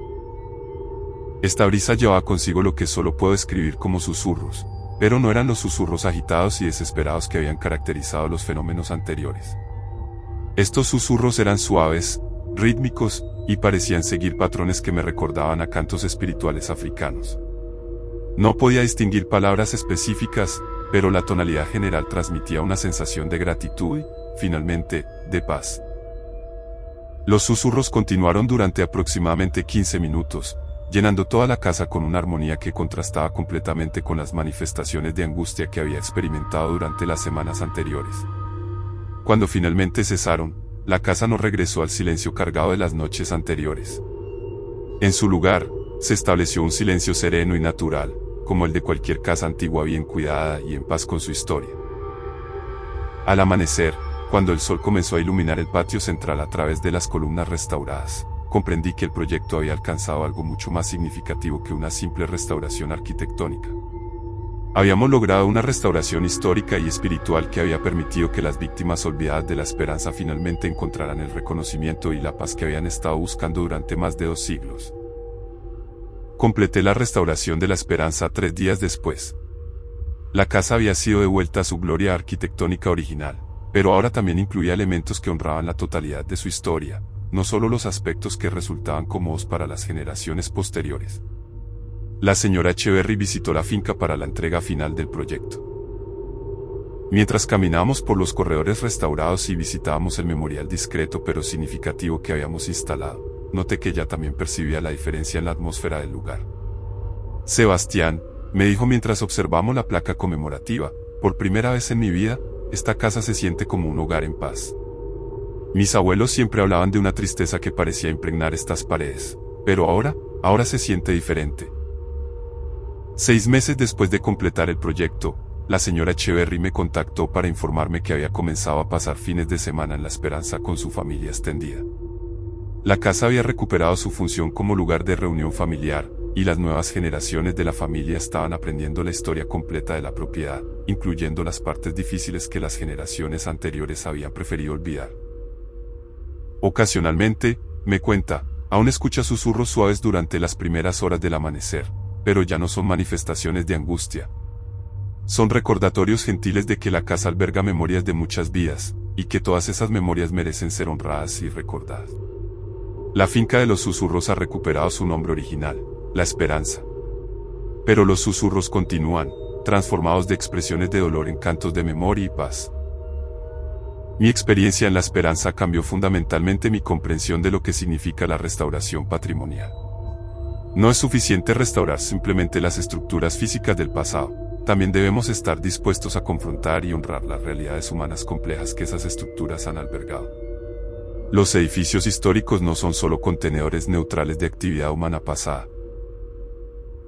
Esta brisa llevaba consigo lo que solo puedo describir como susurros, pero no eran los susurros agitados y desesperados que habían caracterizado los fenómenos anteriores. Estos susurros eran suaves, rítmicos, y parecían seguir patrones que me recordaban a cantos espirituales africanos. No podía distinguir palabras específicas, pero la tonalidad general transmitía una sensación de gratitud y, finalmente, de paz. Los susurros continuaron durante aproximadamente 15 minutos, llenando toda la casa con una armonía que contrastaba completamente con las manifestaciones de angustia que había experimentado durante las semanas anteriores. Cuando finalmente cesaron, la casa no regresó al silencio cargado de las noches anteriores. En su lugar, se estableció un silencio sereno y natural, como el de cualquier casa antigua bien cuidada y en paz con su historia. Al amanecer, cuando el sol comenzó a iluminar el patio central a través de las columnas restauradas, comprendí que el proyecto había alcanzado algo mucho más significativo que una simple restauración arquitectónica. Habíamos logrado una restauración histórica y espiritual que había permitido que las víctimas olvidadas de La Esperanza finalmente encontraran el reconocimiento y la paz que habían estado buscando durante más de 2 siglos. Completé la restauración de La Esperanza 3 días después. La casa había sido devuelta a su gloria arquitectónica original, pero ahora también incluía elementos que honraban la totalidad de su historia, no solo los aspectos que resultaban cómodos para las generaciones posteriores. La señora Echeverry visitó la finca para la entrega final del proyecto. Mientras caminábamos por los corredores restaurados y visitábamos el memorial discreto pero significativo que habíamos instalado, noté que ella también percibía la diferencia en la atmósfera del lugar. Sebastián, me dijo mientras observamos la placa conmemorativa, por primera vez en mi vida, esta casa se siente como un hogar en paz. Mis abuelos siempre hablaban de una tristeza que parecía impregnar estas paredes, pero ahora se siente diferente. 6 meses después de completar el proyecto, la señora Echeverry me contactó para informarme que había comenzado a pasar fines de semana en La Esperanza con su familia extendida. La casa había recuperado su función como lugar de reunión familiar, y las nuevas generaciones de la familia estaban aprendiendo la historia completa de la propiedad, incluyendo las partes difíciles que las generaciones anteriores habían preferido olvidar. Ocasionalmente, me cuenta, aún escucha susurros suaves durante las primeras horas del amanecer, pero ya no son manifestaciones de angustia. Son recordatorios gentiles de que la casa alberga memorias de muchas vidas, y que todas esas memorias merecen ser honradas y recordadas. La finca de los susurros ha recuperado su nombre original, La Esperanza. Pero los susurros continúan, transformados de expresiones de dolor en cantos de memoria y paz. Mi experiencia en La Esperanza cambió fundamentalmente mi comprensión de lo que significa la restauración patrimonial. No es suficiente restaurar simplemente las estructuras físicas del pasado, también debemos estar dispuestos a confrontar y honrar las realidades humanas complejas que esas estructuras han albergado. Los edificios históricos no son solo contenedores neutrales de actividad humana pasada.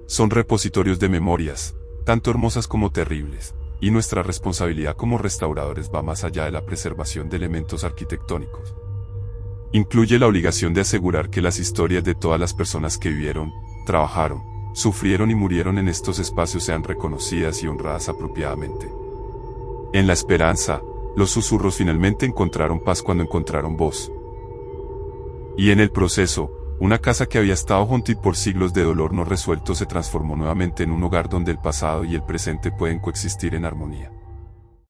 Son repositorios de memorias, tanto hermosas como terribles, y nuestra responsabilidad como restauradores va más allá de la preservación de elementos arquitectónicos. Incluye la obligación de asegurar que las historias de todas las personas que vivieron, trabajaron, sufrieron y murieron en estos espacios sean reconocidas y honradas apropiadamente. En La Esperanza, los susurros finalmente encontraron paz cuando encontraron voz. Y en el proceso, una casa que había estado haunted por siglos de dolor no resuelto se transformó nuevamente en un hogar donde el pasado y el presente pueden coexistir en armonía.